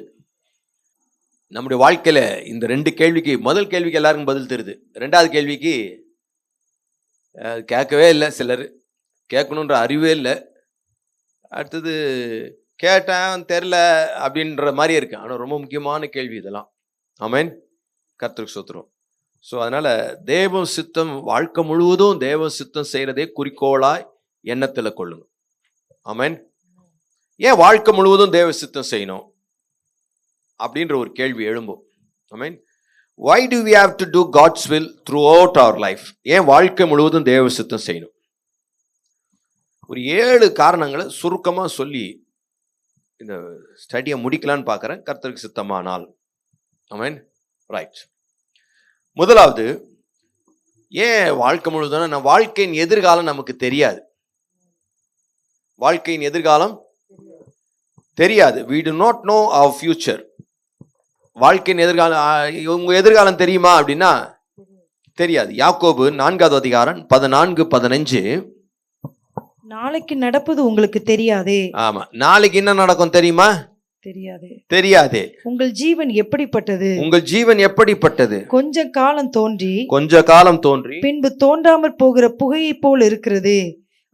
நம்முடைய வாழ்க்கையில இந்த 2 கேள்விக்கு, முதல் கேள்விக்கு எல்லாருக்கும் பதில் தெரியுது. 2வது கேள்விக்கு கேட்கவே இல்லை, சிலர் கேட்கணுன்ற அறிவே இல்லை. அடுத்தது கேட்டேன் தெரில அப்படின்ற மாதிரி இருக்கு. ஆனால் ரொம்ப முக்கியமான கேள்வி இதெல்லாம். ஆமென். கர்த்தருக்கு ஸ்தோத்திரம். ஸோ அதனால தேவ சித்தம், வாழ்க்கை முழுவதும் தேவ சித்தம் செய்யறதே குறிக்கோளாய் எண்ணத்தில் கொள்ளுங்க. ஆமென். ஏன் வாழ்க்கை முழுவதும் தேவ சித்தம் செய்யணும் அப்படின்ற ஒரு கேள்வி எழும்பும். ஆமென். Why do we have to do God's will throughout our life? ஏன் வாழ்க்கை முழுவதும் தேவ சித்தம் செய்யணும்? ஒரு 7 காரணங்களை சுருக்கமா சொல்லி இந்த ஸ்டடியை முடிக்கலான்னு பார்க்குறேன், கர்த்தருக்கு சித்தமானால். ஆமென். ரைட். முதலாவது, ஏன் வாழ்க்கை முழுவதும், நம்ம வாழ்க்கையின் எதிர்காலம் நமக்கு தெரியாது. வாழ்க்கையின் எதிர்காலம் தெரியாது. We do not know our future. வாழ்க்கையின் எதிர்காலம், உங்க எதிர்காலம் தெரியுமா அப்படின்னா தெரியாது. யாக்கோபு 4வது அதிகாரம் 14-15. நாளைக்கு நடப்பது உங்களுக்கு தெரியாதே. ஆமா, நாளைக்கு என்ன நடக்கும் தெரியுமா? தெரியாதே. உங்கள் ஜீவன் எப்படிப்பட்டது? உங்கள் ஜீவன் எப்படிப்பட்டது? கொஞ்ச காலம் தோன்றி பின்பு தோன்றாமற் போகிற புகையை போல் இருக்கிறது.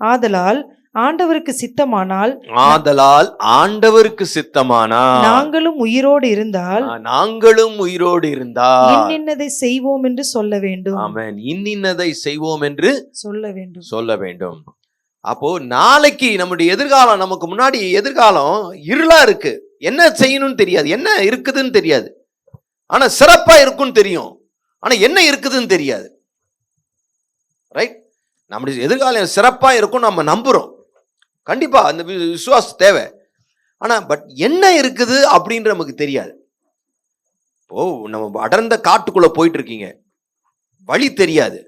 ஆதலால் ஆண்டவருக்கு சித்தமானால் நாங்களும் உயிரோடு இருந்தால் இன்னின்னதை செய்வோம் என்று சொல்ல வேண்டும். ஆமென். இன்னின்னதை செய்வோம் என்று சொல்ல வேண்டும். அப்போ நாளைக்கு நம்முடைய எதிர்காலம், நமக்கு முன்னாடி எதிர்காலம் இருளா இருக்கு. என்ன செய்யணும்னு தெரியாது, என்ன இருக்குதுன்னு தெரியாது. ஆனா சிறப்பா இருக்குன்னு தெரியும், ஆனா என்ன இருக்குதுன்னு தெரியாது. ரைட்? நம்முடைய எதிர்காலம் சிறப்பா இருக்கும், நம்ம நம்புறோம். கண்டிப்பா அந்த விசுவாசம் தேவை. ஆனா பட் என்ன இருக்குது அப்படின்ற நமக்கு தெரியாது. இப்போ நம்ம அடர்ந்த காட்டுக்குள்ள போயிட்டு இருக்கீங்க, வழி தெரியாது.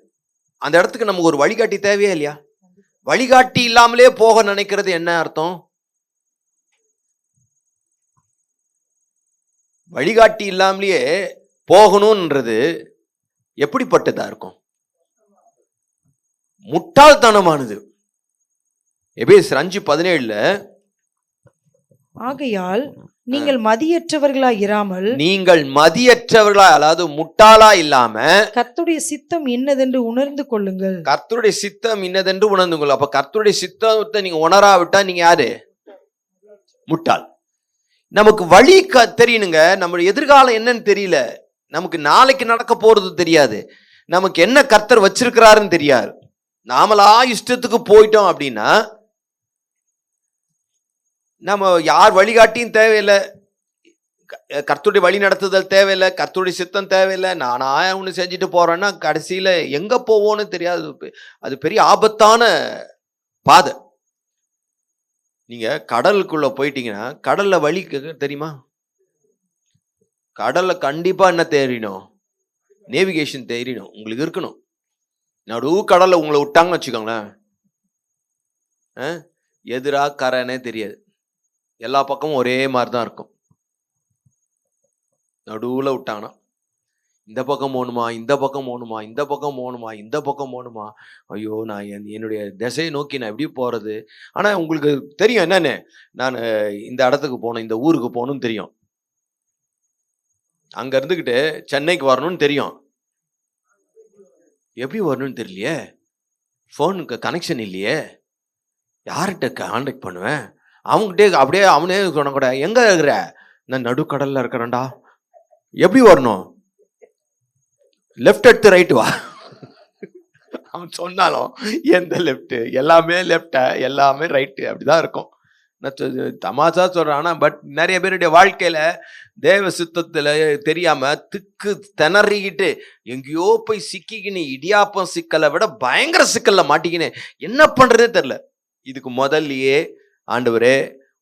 அந்த இடத்துக்கு நமக்கு ஒரு வழிகாட்டி தேவையா இல்லையா? வழிகாட்டி இல்லாமலே போக நினைக்கிறது என்ன அர்த்தம்? வழிகாட்டி இல்லாமலேயே போகணும்ன்றது எப்படிப்பட்டதா இருக்கும்? முட்டாள்தனமானது. எபேசியர் 5:17 ஆகையால் நீங்கள் மதியற்றவர்களாய் இராமல், அதாவது முட்டாளா இல்லாம கர்த்தருடைய சித்தம் இன்னதென்று உணர்ந்து கொள்ளுங்கள். அப்ப கர்த்தருடைய சித்தத்தை நீங்க உணராவிட்டா நீங்க யாரு? முட்டாள். நமக்கு வழி தெரியணுங்க. நம்மளுடைய எதிர்காலம் என்னன்னு தெரியல, நமக்கு நாளைக்கு நடக்க போறது தெரியாது, நமக்கு என்ன கர்த்தர் வச்சிருக்கிறாருன்னு தெரியாது. நாமளா இஷ்டத்துக்கு போயிட்டோம் அப்படின்னா நம்ம யார் வழிகாட்டியும் தேவையில்லை, கர்த்தருடைய வழி நடத்துதல் தேவையில்லை, கர்த்தருடைய சித்தம் தேவையில்லை. நானா ஒன்று செஞ்சுட்டு போறேன்னா கடைசியில எங்க போவோன்னு தெரியாது. அது பெரிய ஆபத்தான பாதை. நீங்க கடலுக்குள்ள போயிட்டீங்கன்னா கடல்ல வழி தெரியுமா? கடல்ல கண்டிப்பா என்ன தெரியணும்? நேவிகேஷன் தெரியணும், உங்களுக்கு இருக்கணும். நடு கடல்ல உங்களை விட்டாங்கன்னு வச்சுக்கோங்களேன், எதிரா கரைனே தெரியாது. எல்லா பக்கமும் ஒரே மாதிரி தான் இருக்கும். நடுவில் விட்டாங்கன்னா இந்த பக்கம் போகணுமா, இந்த பக்கம் போகணுமா, இந்த பக்கம் போகணுமா, இந்த பக்கம் போகணுமா, ஐயோ நான் என்னுடைய திசையை நோக்கி நான் எப்படி போகிறது. ஆனால் உங்களுக்கு தெரியும் என்னன்னு, நான் இந்த இடத்துக்கு போகணும், இந்த ஊருக்கு போகணும்னு தெரியும். அங்கே இருந்துக்கிட்டு சென்னைக்கு வரணும்னு தெரியும். எப்படி வரணும்னு தெரியலையே, ஃபோனுக்கு கனெக்ஷன் இல்லையே, யார்கிட்ட கான்டாக்ட் பண்ணுவேன், அவங்ககிட்டே அப்படியே அவனே சொன்ன கூட எங்கே இருக்கிற, நான் நடுக்கடலில் இருக்கிறேன்டா, எப்படி வரணும், லெஃப்ட் எடுத்து ரைட்டு வா. அவன் சொன்னாலும் எந்த லெஃப்ட்டு, எல்லாமே லெஃப்டா எல்லாமே ரைட்டு அப்படிதான் இருக்கும். நான் தமாஷா சொல்கிறேன். ஆனால் பட் நிறைய பேருடைய வாழ்க்கையில் தேவ சித்தத்தில் தெரியாமல் திக்கு திணறிக்கிட்டு எங்கேயோ போய் சிக்கிக்கின்னு இடியாப்பம் சிக்கலை விட பயங்கர சிக்கலில் மாட்டிக்கின்னு என்ன பண்ணுறதே தெரில. இதுக்கு முதல்லையே ஆண்டவரே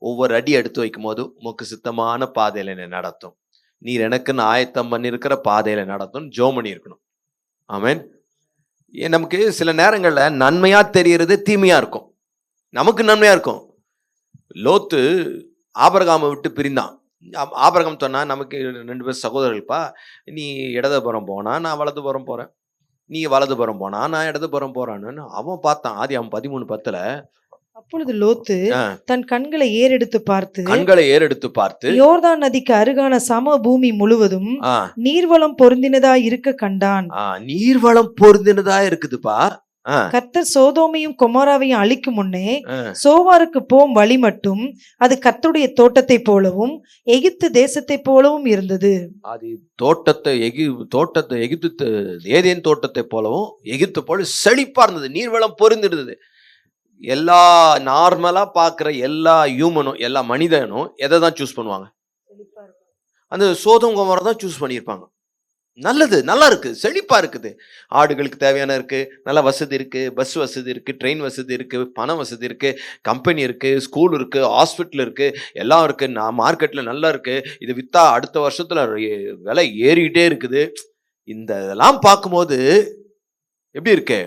ஒவ்வொரு அடி எடுத்து வைக்கும் போது உமக்கு சித்தமான பாதையில் என்னை நடத்தும், நீர் எனக்குன்னு ஆயத்தம் பண்ணியிருக்கிற பாதையில் நடத்தும் ஜெபம் பண்ணியிருக்கணும். ஆமென். நமக்கு சில நேரங்களில் நன்மையாக தெரிகிறது தீமையாக இருக்கும். நமக்கு நன்மையாக இருக்கும். லோத்து ஆபிரகாமை விட்டு பிரிந்தான். ஆபிரகாம் சொன்னா நமக்கு 2 பேர் சகோதரர்கள்ப்பா, நீ இடதுபுறம் போனா நான் வலதுபுறம் போகிறேன், நீ வலதுபுறம் போனா நான் இடதுபுறம் போறான்னு அவன் பார்த்தான். ஆதியாகமம் 13:10. அப்பொழுது லோத்து தன் கண்களை ஏறெடுத்து பார்த்து யோர்தான் நதிக்கு அருகான சம பூமி முழுவதும் நீர்வளம் பொருந்தினதா இருக்க கண்டான். நீர்வளம் பொருந்தினதா இருக்குதுப்பா. கர்த்தர் சோதோமையும் கொமோராவையும் அழிக்கும் முன்னே சோவாருக்கு போம் வழி மட்டும் அது கர்த்தருடைய தோட்டத்தை போலவும் எகிப்து தேசத்தை போலவும் இருந்தது. அது தோட்டத்தை எகிப்து ஏதேன் தோட்டத்தை போலவும் எகிப்து போல செழிப்பா இருந்தது, நீர்வளம் பொருந்திருந்தது. எல்லா நார்மலா பார்க்குற எல்லா ஹியூமனும் எல்லா மனிதனும் எதை தான் சூஸ் பண்ணுவாங்க, அந்த சோதம் கொமோரா தான் சூஸ் பண்ணியிருப்பாங்க. நல்லது, நல்லா இருக்கு, செழிப்பா இருக்குது, ஆடுகளுக்கு தேவையான இருக்கு, நல்ல வசதி இருக்கு, பஸ் வசதி இருக்கு, ட்ரெயின் வசதி இருக்கு, பண வசதி இருக்கு, கம்பெனி இருக்கு, ஸ்கூல் இருக்கு, ஹாஸ்பிட்டல் இருக்கு, எல்லாம் இருக்கு, மார்க்கெட்ல நல்லா இருக்கு, இது வித்தா அடுத்த வருஷத்துல விலை ஏறிக்கிட்டே இருக்குது. இந்த இதெல்லாம் பார்க்கும்போது எப்படி இருக்கு,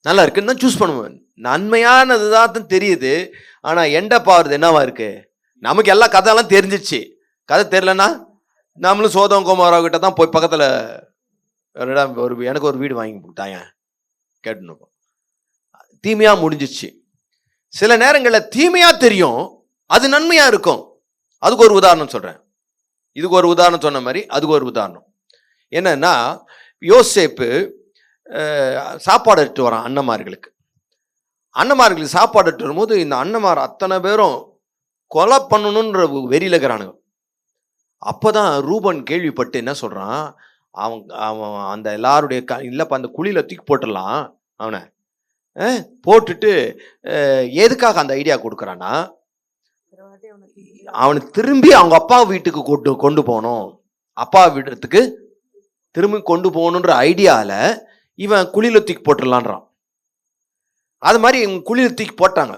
நல்லா இருக்குன்னு தான் சூஸ் பண்ணுவேன். நன்மையானதுதான் தெரியுது. ஆனா எண்ட பாருது என்னவா இருக்கு, நமக்கு எல்லா கதையெல்லாம் தெரிஞ்சிச்சு. கதை தெரியலன்னா நம்மளும் சோதம் கோமாரா கிட்ட தான் போய் பக்கத்துல எனக்கு ஒரு வீடு வாங்கி கொடுத்தாங்க கேட்டுன்னு தீமையா முடிஞ்சிச்சு. சில நேரங்களில் தீமையா தெரியும், அது நன்மையா இருக்கும். அதுக்கு ஒரு உதாரணம் சொல்றேன். இதுக்கு ஒரு உதாரணம் சொன்ன மாதிரி அதுக்கு ஒரு உதாரணம் என்னன்னா, யோசேப்பு சாப்பாடு எடுத்து வரான் அண்ணமார்களுக்கு சாப்பாடு எடுத்து வரும்போது இந்த அண்ணமார் அத்தனை பேரும் கொலை பண்ணணுன்ற வெறியில இருக்கிறானுங்க. அப்போதான் ரூபன் கேள்விப்பட்டு என்ன சொல்றான், அவன் அந்த எல்லாருடைய இல்லப்பா அந்த குழியில தூக்கி போட்டுடலாம், அவனை போட்டுட்டு எதுக்காக அந்த ஐடியா கொடுக்குறான்னா, அவனை திரும்பி அவங்க அப்பா வீட்டுக்கு கொண்டு போகணும், அப்பா வீட்டுக்கு திரும்பி கொண்டு போகணுன்ற ஐடியால இவன் குழியில தூக்கி போட்டுடலான்றான். அது மாதிரி இவங்க குழியில தூக்கி போட்டாங்க.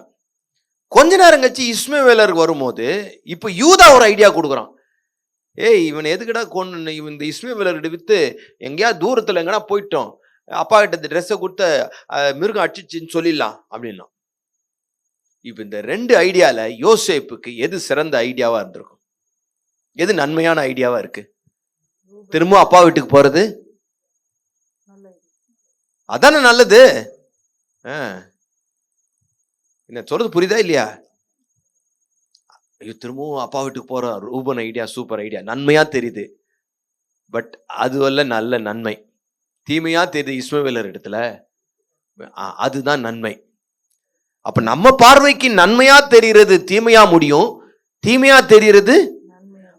கொஞ்ச நேரம் கழிச்சு இஸ்மவேலருக்கு வரும்போது இப்போ யூதா ஒரு ஐடியா கொடுக்குறான். இவன் எதுக்கடா கொண்டு இவன் இந்த இஸ்மவேலர்கிட்ட வித்து எங்கேயா தூரத்தில் எங்கன்னா போயிட்டோம், அப்பா கிட்ட ட்ரெஸ்ஸை கொடுத்த மிருகம் அடிச்சிச்சின்னு சொல்லிடலாம் அப்படின்னா. இப்போ இந்த 2 ஐடியால யோசேப்புக்கு எது சிறந்த ஐடியாவா இருந்திருக்கும், எது நன்மையான ஐடியாவா இருக்கு? திரும்ப அப்பா வீட்டுக்கு போறது அதானே நல்லது. என்ன சொல்றது புரியுதா இல்லையா? திரும்பவும் அப்பா வீட்டுக்கு போற ரூபன் ஐடியா சூப்பர் ஐடியா, நன்மையா தெரியுது. பட் அது அல்ல நல்ல நன்மை, தீமையா தெரியுது இஸ்மவேலர் இடத்துல, அதுதான் நன்மை. அப்ப நம்ம பார்வைக்கு நன்மையா தெரிகிறது தீமையா முடியும், தீமையா தெரிகிறது.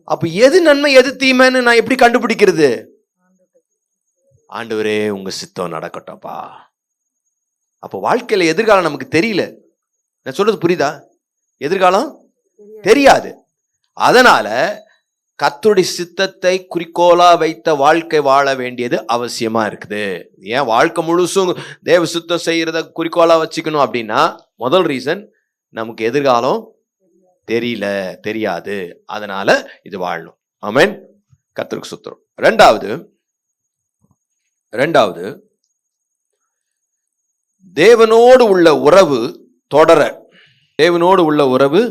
அப்ப எது நன்மை எது தீமைன்னு நான் எப்படி கண்டுபிடிக்கிறது? ஆண்டவரே உங்க சித்தம் நடக்கட்டும்ப்பா. அப்போ வாழ்க்கையில எதிர்காலம் நமக்கு தெரியல. நான் சொல்றது புரியுதா? எதிர்காலம் தெரியாது. அதனால கர்த்தருடைய சித்தத்தை குறிக்கோளா வைத்த வாழ்க்கை வாழ வேண்டியது அவசியமா இருக்குது. ஏன் வாழ்க்கை முழுசும் தேவ சித்தம் செய்யறத குறிக்கோளா வச்சுக்கணும் அப்படின்னா, முதல் ரீசன் நமக்கு எதிர்காலம் தெரியாது, அதனால இது வாழணும். ஆமென், கர்த்தருக்கு ஸ்தோத்திரம். ரெண்டாவது தேவனோடு உள்ள உறவு தொடர தேவனோடு உள்ள உறவு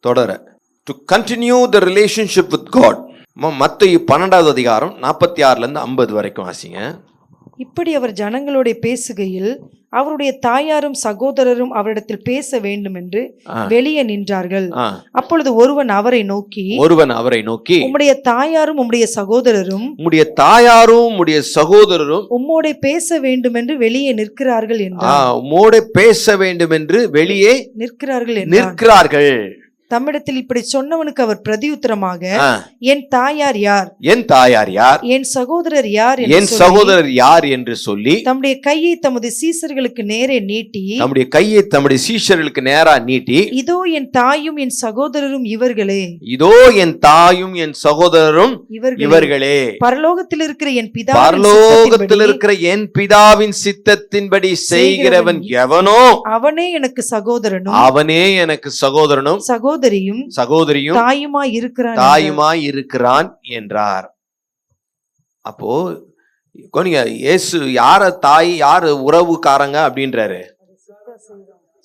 தொடர. To continue the relationship with God. மத்தேயு 12வது அதிகாரம் 46 50 வரைக்கும் வாசிங்க. இப்படி அவர் ஜனங்களோட பேசுகையில் அவருடைய தாயாரும் சகோதரரும் அவரிடத்தில் பேச வேண்டும் என்று வெளியே நின்றார்கள். அப்பொழுது ஒருவன் அவரை நோக்கி உம்முடைய தாயாரும் உம்முடைய சகோதரரும் உம்மோட பேச வேண்டும் என்று வெளியே நிற்கிறார்கள் என்றார். உம்மோட பேச வேண்டும் என்று வெளியே நிற்கிறார்கள். தம்மிடத்தில் இப்படி சொன்னவனுக்கு அவர் பிரதியுத்தரமாக, என் தாயார் யார், என் சகோதரர் யார் என்று சொல்லி தம்முடைய கையை தமது சீசர்களுக்கு நேரே நீட்டி, இதோ என் தாயும் என் சகோதரரும் இவர்களே, பரலோகத்தில் இருக்கிற என் பிதாவின் சித்தத்தின்படி செய்கிறவன் எவனோ அவனே எனக்கு சகோதரனும் சகோதரியும் தாயுமாய் இருக்கிறான் என்றார். அப்போ இயேசு யார தாய் யாரு உறவுக்காரங்க அப்படின்றாரு?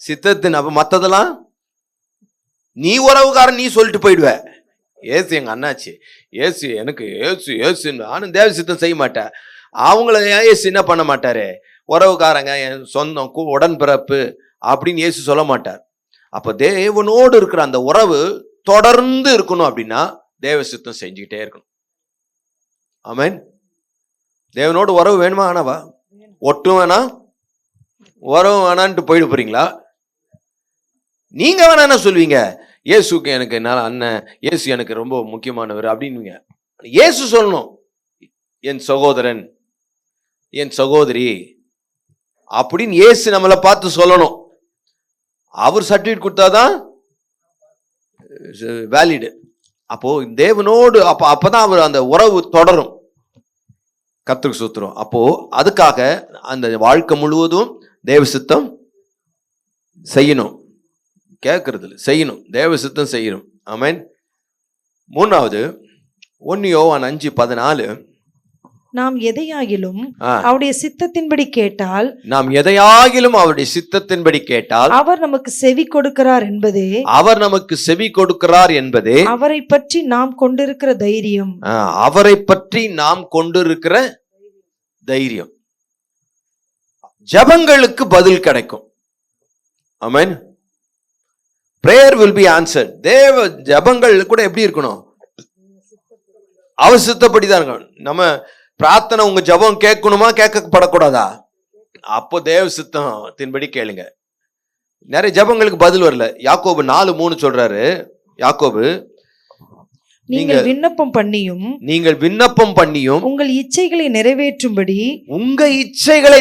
சித்தத்தின். அப்ப மத்ததெல்லாம் நீ உறவுக்காரன் நீ சொல்லிட்டு போயிடுவ. ஏசு எங்க அண்ணாச்சு, ஏசு எனக்கு ஏசு நானும் தேவ சித்தம் செய்ய மாட்டேன். அவங்கள ஏசு என்ன பண்ண மாட்டாரு? உறவுக்காரங்க, என் சொந்தம், உடன்பிறப்பு அப்படின்னு ஏசு சொல்ல மாட்டார். அப்ப தேவனோடு இருக்கிற அந்த உறவு தொடர்ந்து இருக்கணும் அப்படின்னா தேவ சித்தம் செஞ்சுக்கிட்டே இருக்கணும். ஆமென். தேவனோடு உறவு வேணுமா? ஆனாவா ஒட்டும் வேணாம் உறவு வேணான்ட்டு போயிட்டு போறீங்களா? நீங்க வேணா என்ன சொல்வீங்க? இயேசுக்கு எனக்கு என்னால அண்ணன், இயேசு எனக்கு ரொம்ப முக்கியமானவர் அப்படின்னு. இயேசு சொல்லணும் என் சகோதரன், என் சகோதரி அப்படின்னு இயேசு நம்மளை பார்த்து சொல்லணும். அவர் சர்டிஃபிகேட் கொடுத்தாதான் வேலிடு. அப்போ தேவனோடு அப்பதான் அவர் அந்த உறவு தொடரும். கர்த்தருக்கு ஸ்தோத்திரம். அப்போ அதுக்காக அந்த வாழ்க்கை முழுவதும் தேவ சித்தம் செய்யணும். கேட்கறது இல்லை, செய்யணும். தேவ சித்தம் செய்யணும். ஆமென். மூணாவது 1 யோவான் 5:14, நாம் எதையாகிலும் அவருடைய சித்தத்தின்படி கேட்டால் அவர் நமக்கு செவி கொடுக்கிறார் என்பதே அவரை பற்றி நாம் கொண்டிருக்கிற தைரியம். ஜெபங்களுக்கு பதில் கிடைக்கும். ஆமென். prayer will be answered. தேவ ஜெபங்கள் கூட எப்படி இருக்கணும்? அவர் சித்தப்படிதான் இருக்கணும். நம்ம பிரார்த்தனை உங்க ஜெபம் கேட்கணுமா கேட்கப்படக்கூடாதா? அப்போ தேவ சித்தத்தின்படி கேளுங்க. நிறைய ஜெபங்களுக்கு பதில் வரல. யாக்கோபு 4:3 சொல்றாரு. யாக்கோபு, நீங்கள் விண்ணப்பம் பண்ணியும் உங்கள் இச்சைகளை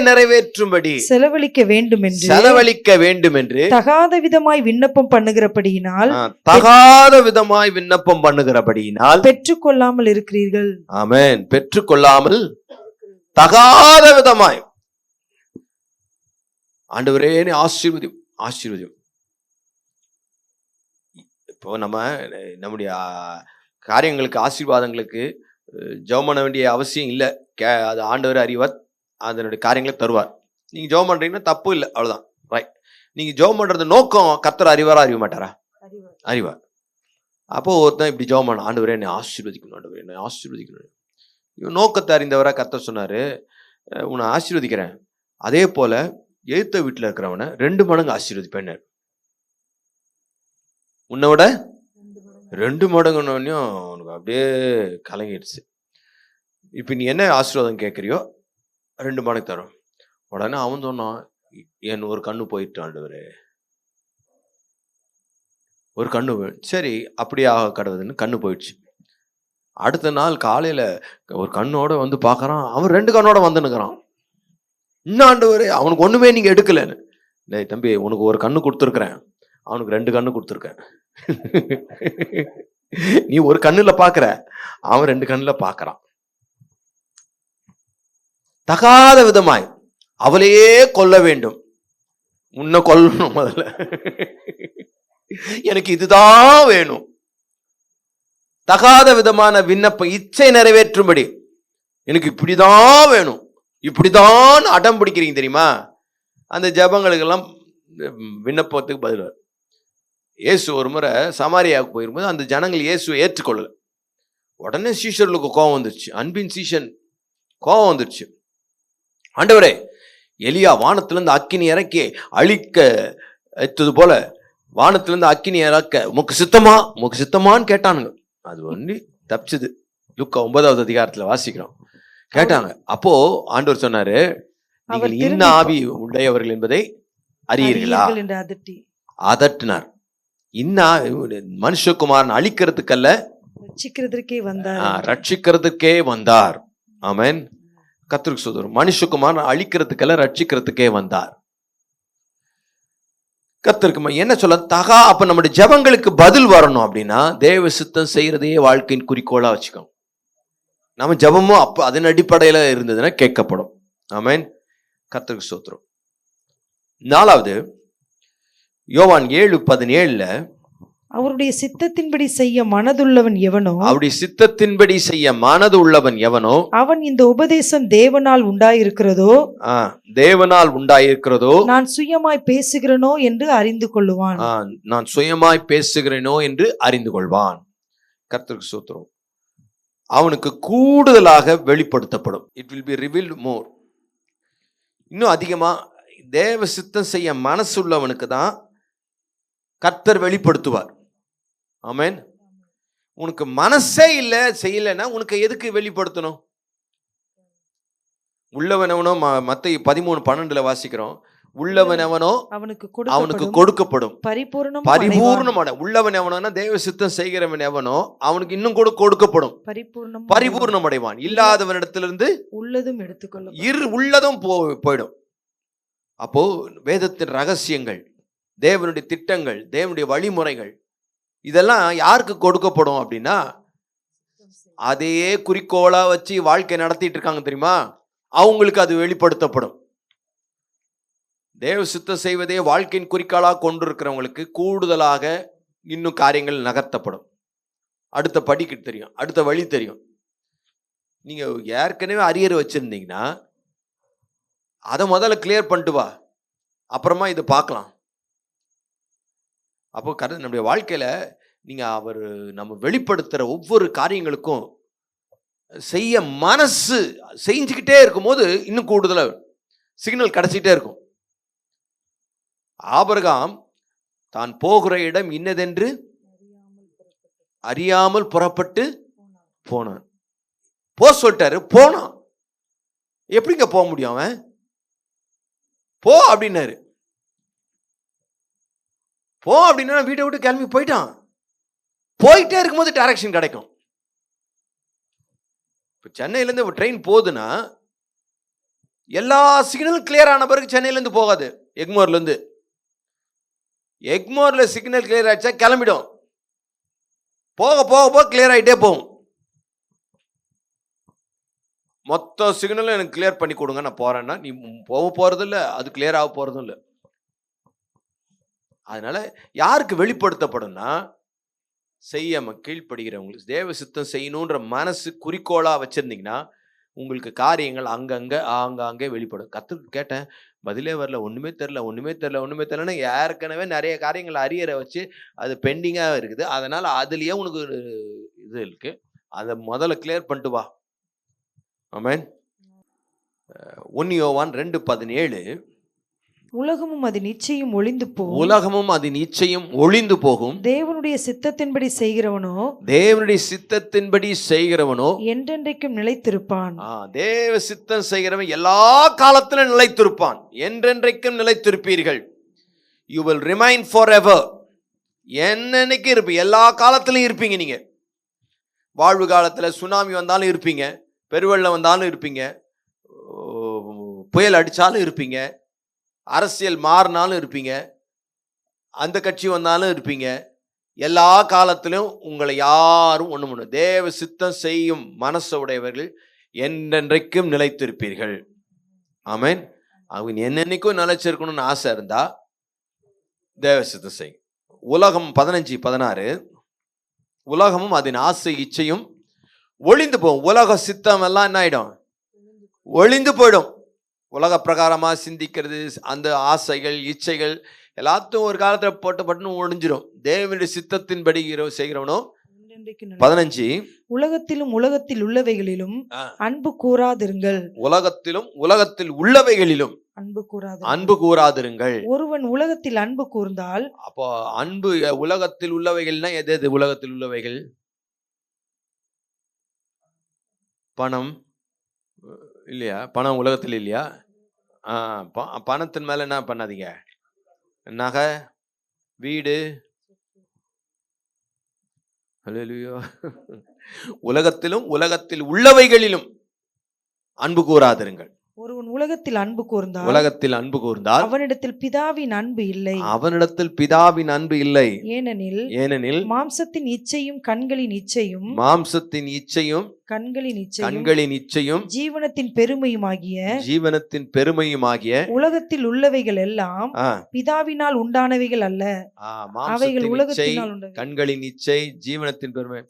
நிறைவேற்றும்படி செலவழிக்க வேண்டும் என்று தகாத விதமாய் விண்ணப்பம் பண்ணுகிறபடியினால் பெற்றுக்கொள்ளாமல் இருக்கிறீர்கள். ஆமென். பெற்றுக்கொள்ளாமல் தகாத விதமாய். ஆண்டவரே ஆசீர்வதியும். இப்போ நம்முடைய காரியங்களுக்கு, ஆசீர்வாதங்களுக்கு ஜெபம் பண்ண வேண்டிய அவசியம் இல்லை. அது ஆண்டவர் அறிவார், அதனுடைய காரியங்களை தருவார். நீங்க ஜெபம் பண்றீங்கன்னா தப்பு இல்லை, அவ்வளவுதான். ரைட். நீங்க ஜெபம் பண்றது நோக்கம் கர்த்தர் அறிவாரா அறிய மாட்டாரா? அறிவார். அப்போ ஒருத்தன் இப்படி ஜெபம் பண்ண, ஆண்டவரே என்னை ஆசீர்வதிக்கணும், ஆண்டவரே என்னை ஆசீர்வதிக்கணும். இவன் நோக்கத்தை அறிந்தவரா கர்த்தர் சொன்னாரு, உன்னை ஆசீர்வதிக்கிறேன். அதே போல எழுத்த வீட்டுல இருக்கிறவனை 2 மடங்கு ஆசீர்வதிப்பேன். உன்னை விட 2 மடங்குன்னு உனக்கு அப்படியே கலங்கிடுச்சு. இப்போ நீ என்ன ஆசீர்வாதம் கேட்குறியோ 2 மடங்கு தரும். உடனே அவன் சொன்னான், என் ஒரு கண்ணு போயிட்டு ஆண்டவரே, ஒரு கண்ணு. சரி, அப்படியே ஆக கடவுதுன்னு கண்ணு போயிடுச்சு. அடுத்த நாள் காலையில ஒரு கண்ணோட வந்து பார்க்கறான். அவன் 2 கண்ணோட வந்துன்னுக்கிறான். இன்னும் ஆண்டவரே, அவனுக்கு ஒண்ணுமே நீங்க எடுக்கலன்னு. டேய் தம்பி, உனக்கு ஒரு கண்ணு கொடுத்துருக்குறேன், அவனுக்கு 2 கண்ணு கொடுத்துருக்கேன். நீ ஒரு கண்ணுல பாக்குற, அவன் 2 கண்ணுல பாக்குறான். தகாத விதமாய் அவளையே கொல்ல வேண்டும். உன்னை கொல்லணும் முதல்ல. எனக்கு இதுதான் வேணும். தகாத விதமான விண்ணப்பம், இச்சை நிறைவேற்றும்படி எனக்கு இப்படிதான் வேணும், இப்படிதான் அடம் பிடிக்கிறீங்க தெரியுமா? அந்த ஜபங்களுக்கெல்லாம் விண்ணப்பத்துக்கு பதில். இயேசு ஒரு முறை சமாரியாவுக்கு போயிருக்கும்போது அந்த ஜனங்கள் இயேசுவை ஏற்றுக்கொள்ளல. உடனே சீஷர்களுக்கு கோபம் வந்துருச்சு. அன்பின் சீஷன் கோபம் வந்துருச்சு. ஆண்டவரே, எலியா வானத்திலிருந்து அக்கினி இறக்கி அழிக்க எத்தது போல வானத்திலிருந்து அக்கினி இறக்க உமக்கு சித்தமான்னு கேட்டானுங்க. அது ஒண்ணு தப்பிச்சுது. லூக்கா 9வது அதிகாரத்துல வாசிக்கிறோம். கேட்டாங்க. அப்போ ஆண்டவர் சொன்னாரு, நீங்கள் இன்ன ஆவி உடையவர்கள் என்பதை அறியீர்களா? என்று அதட்டி அதட்டினார். இன்ன மனுஷகுமாரன் அழிக்கிறதுக்கல்ல, ரட்சிக்கிறதுக்கே வந்தார். ஆமென். கர்த்தருக்கு ஸ்தோத்திரம். மனுஷகுமாரன் அழிக்கிறதுக்கல்ல, ரட்சிக்கிறதுக்கே வந்தார். கர்த்தருக்கு என்ன சொல்ல தகா. அப்ப நம்முடைய ஜெபங்களுக்கு பதில் வரணும் அப்படின்னா தேவ சித்தம் செய்யறதையே வாழ்க்கையின் குறிக்கோளா வச்சுக்கோங்க. நம்ம ஜெபமும் அப்ப அதன் அடிப்படையில இருந்ததுன்னா கேட்கப்படும். ஆமென். கர்த்தருக்கு ஸ்தோத்திரம். 4வது யோவான் 7:17 அவருடைய சித்தத்தின்படி செய்ய மனதுள்ளவன் எவனோ, அவருடைய சித்தத்தின்படி செய்ய மனது உள்ளவன் எவனோ, அவன் இந்த உபதேசம் தேவனால் உண்டாயிருக்கிறதோ நான் சுயமாய் பேசுகிறேனோ என்று அறிந்து கொள்ளுவான். நான் சுயமாய் பேசுகிறேனோ என்று அறிந்து கொள்வான். கர்த்தருக்கு ஸ்தோத்திரம். அவனுக்கு கூடுதலாக வெளிப்படுத்தப்படும். இட் வில் பி ரிவீல்ட் மோர். இன்னும் அதிகமா தேவ சித்தம் செய்ய மனசு உள்ளவனுக்கு தான் கர்த்தர் வெளிப்படுத்துவார். ஆமென். உனக்கு மனசே இல்ல, செய்யலைன்னா உனக்கு எதுக்கு வெளிப்படுத்தணும்? உள்ளவனவனோ மத்தேயு 13:12 வாசிக்கிறோம். உள்ளவனவனோ அவனுக்கு கொடுக்கப்படும். பரிபூர்ணமான உள்ளவன் எவனோனா தேவ சித்தம் செய்கிறவன் எவனோ அவனுக்கு இன்னும் கூட கொடுக்கப்படும். பரிபூர்ணம் அடைவான். இல்லாதவனிடத்திலிருந்து உள்ளதும் எடுத்துக்கொள்ளும். உள்ளதும் போயிடும். அப்போ வேதத்தின் ரகசியங்கள், தேவனுடைய திட்டங்கள், தேவனுடைய வழிமுறைகள் இதெல்லாம் யாருக்கு கொடுக்கப்படும் அப்படின்னா, அதையே குறிக்கோளா வச்சு வாழ்க்கை நடத்திட்டு இருக்காங்க தெரியுமா, அவங்களுக்கு அது வெளிப்படுத்தப்படும். தேவ சித்தம் செய்வதே வாழ்க்கையின் குறிக்கோளாக கொண்டிருக்கிறவங்களுக்கு கூடுதலாக இன்னும் காரியங்கள் நகர்த்தப்படும். அடுத்த படிக்கு தெரியும், அடுத்த வழி தெரியும். நீங்க ஏற்கனவே அரியர் வச்சிருந்தீங்கன்னா அதை முதல்ல கிளியர் பண்ணிட்டு வா, அப்புறமா இதை பார்க்கலாம். அப்போ நம்முடைய வாழ்க்கையில நீங்க நம்ம வெளிப்படுத்துற ஒவ்வொரு காரியங்களுக்கும் செய்ய மனசு செஞ்சுக்கிட்டே இருக்கும் போது இன்னும் கூடுதல சிக்னல் கிடைச்சிட்டே இருக்கும். ஆபிரகாம் தான் போகிற இடம் இன்னதென்று அறியாமல் புறப்பட்டு போனான். சொல்லிட்டாரு, போனான். எப்படிங்க போக முடியும்? அவன் போ அப்படின்னாரு. போ அப்படின்னா வீட்டை விட்டு கிளம்பி போயிட்டான். போயிட்டே இருக்கும்போது டைரக்ஷன் கிடைக்கும். இப்போ சென்னையிலேருந்து ட்ரெயின் போகுதுன்னா எல்லா சிக்னலும் கிளியர் ஆன பிறகு சென்னையிலேருந்து போகாது. எக்மோர்ல சிக்னல் கிளியர் ஆயிடுச்சா கிளம்பிடும். போக போக போக கிளியர் ஆகிட்டே போகும். மொத்த சிக்னலும் எனக்கு கிளியர் பண்ணி கொடுங்க, நான் போறேன்னா நீ போறது இல்லை, அது கிளியர் ஆக போறதும் இல்லை. அதனால யாருக்கு வெளிப்படுத்தப்படும்னா செய்யாம கீழ்ப்படுகிறவங்களுக்கு. தேவ சித்தம் செய்யணுன்ற மனசு குறிக்கோளா வச்சிருந்தீங்கன்னா உங்களுக்கு காரியங்கள் ஆங்காங்கே வெளிப்படும். கத்துக்கு கேட்டேன், பதிலே வரல, ஒண்ணுமே தெரியலன்னா ஏற்கனவே நிறைய காரியங்கள் அரியரை வச்சு அது பெண்டிங்கா இருக்குது. அதனால அதுலயே உனக்கு இது இருக்கு, அதை முதல்ல கிளியர் பண்ணிட்டு வா. ஆமென். 1 யோவான் 2:17 உலகமும் அது நிச்சயம் ஒளிந்து போகும். தேவனுடைய சித்தத்தின்படி செய்கிறவனோ என்றென்றைக்கும் நிலைத்திருப்பான். தேவ சித்தம் செய்கிறவன் எல்லா காலத்திலும் நிலைத்திருப்பான். என்றென்றைக்கும் நிலைத்திருப்பீர்கள். You will remain forever. என்னன்னைக்கு இருப்பீங்க, எல்லா காலத்திலும் இருப்பீங்க. நீங்க வாழ்வு காலத்துல சுனாமி வந்தாலும் இருப்பீங்க, பெருவெள்ளம் வந்தாலும் இருப்பீங்க, புயல் அடிச்சாலும் இருப்பீங்க, அரசியல் மாறினாலும் இருப்பீங்க, அந்த கட்சி வந்தாலும் இருப்பீங்க. எல்லா காலத்திலும் உங்களை யாரும் ஒண்ணு பண்ண. தேவ சித்தம் செய்யும் மனசு உடையவர்கள் என்றென்றைக்கும் நிலைத்திருப்பீர்கள். ஆமென். அவங்க என்னென்னைக்கும் நிலைச்சிருக்கணும்னு ஆசை இருந்தா தேவ சித்தம் செய்யும். உலகம் 15:16 உலகமும் அதன் ஆசை இச்சையும் ஒளிந்து போகும். உலக சித்தம் எல்லாம் என்ன ஆயிடும்? ஒளிந்து போயிடும். உலக பிரகாரமா சிந்திக்கிறது, அந்த ஆசைகள் இச்சைகள் எல்லாத்தையும் ஒரு காலத்துல போட்டு ஒழிஞ்சிரும். தேவனுடைய சித்தத்தின்படி செய்கிறவனோ என்றென்றைக்கு நல்லது. 15 உலகத்திலும் உலகத்தில் உள்ளவைகளிலும் அன்பு கூறாதிருங்கள். உலகத்திலும் உலகத்தில் உள்ளவைகளிலும் அன்பு கூறாது. அன்பு கூறாதிருங்கள். ஒருவன் உலகத்தில் அன்பு கூர்ந்தால், அப்போ அன்பு உலகத்தில் உள்ளவைகள்னா எது எது உலகத்தில் உள்ளவைகள்? பணம் இல்லையா? பணம் உலகத்தில் இல்லையா? பணத்தின் மேல என்ன பண்ணாதீங்க, நகை, வீடு. ஹல்லேலூயா. உலகத்திலும் உலகத்தில் உள்ளவைகளிலும் அன்பு கூறாதிருங்கள். ஒருவன் உலகத்தில் அன்பு கூர்ந்தால், உலகத்தில் அன்பு கூர்ந்தால் அவனிடத்தில் பிதாவின் அன்பு இல்லை. அவனிடத்தில் பிதாவின் அன்பு இல்லை. ஏனெனில் மாம்சத்தின் இச்சையும் கண்களின் இச்சையும், மாம்சத்தின் இச்சையும் கண்களின் இச்சையும் ஜீவனத்தின் பெருமையுமாகிய உலகத்தில் உள்ளவைகள் எல்லாம் பிதாவினால் உண்டானவைகள் அல்ல, அவைகள் உலகத்தினால் உண்டானவை. கண்களின் இச்சை, ஜீவனத்தின் பெருமை.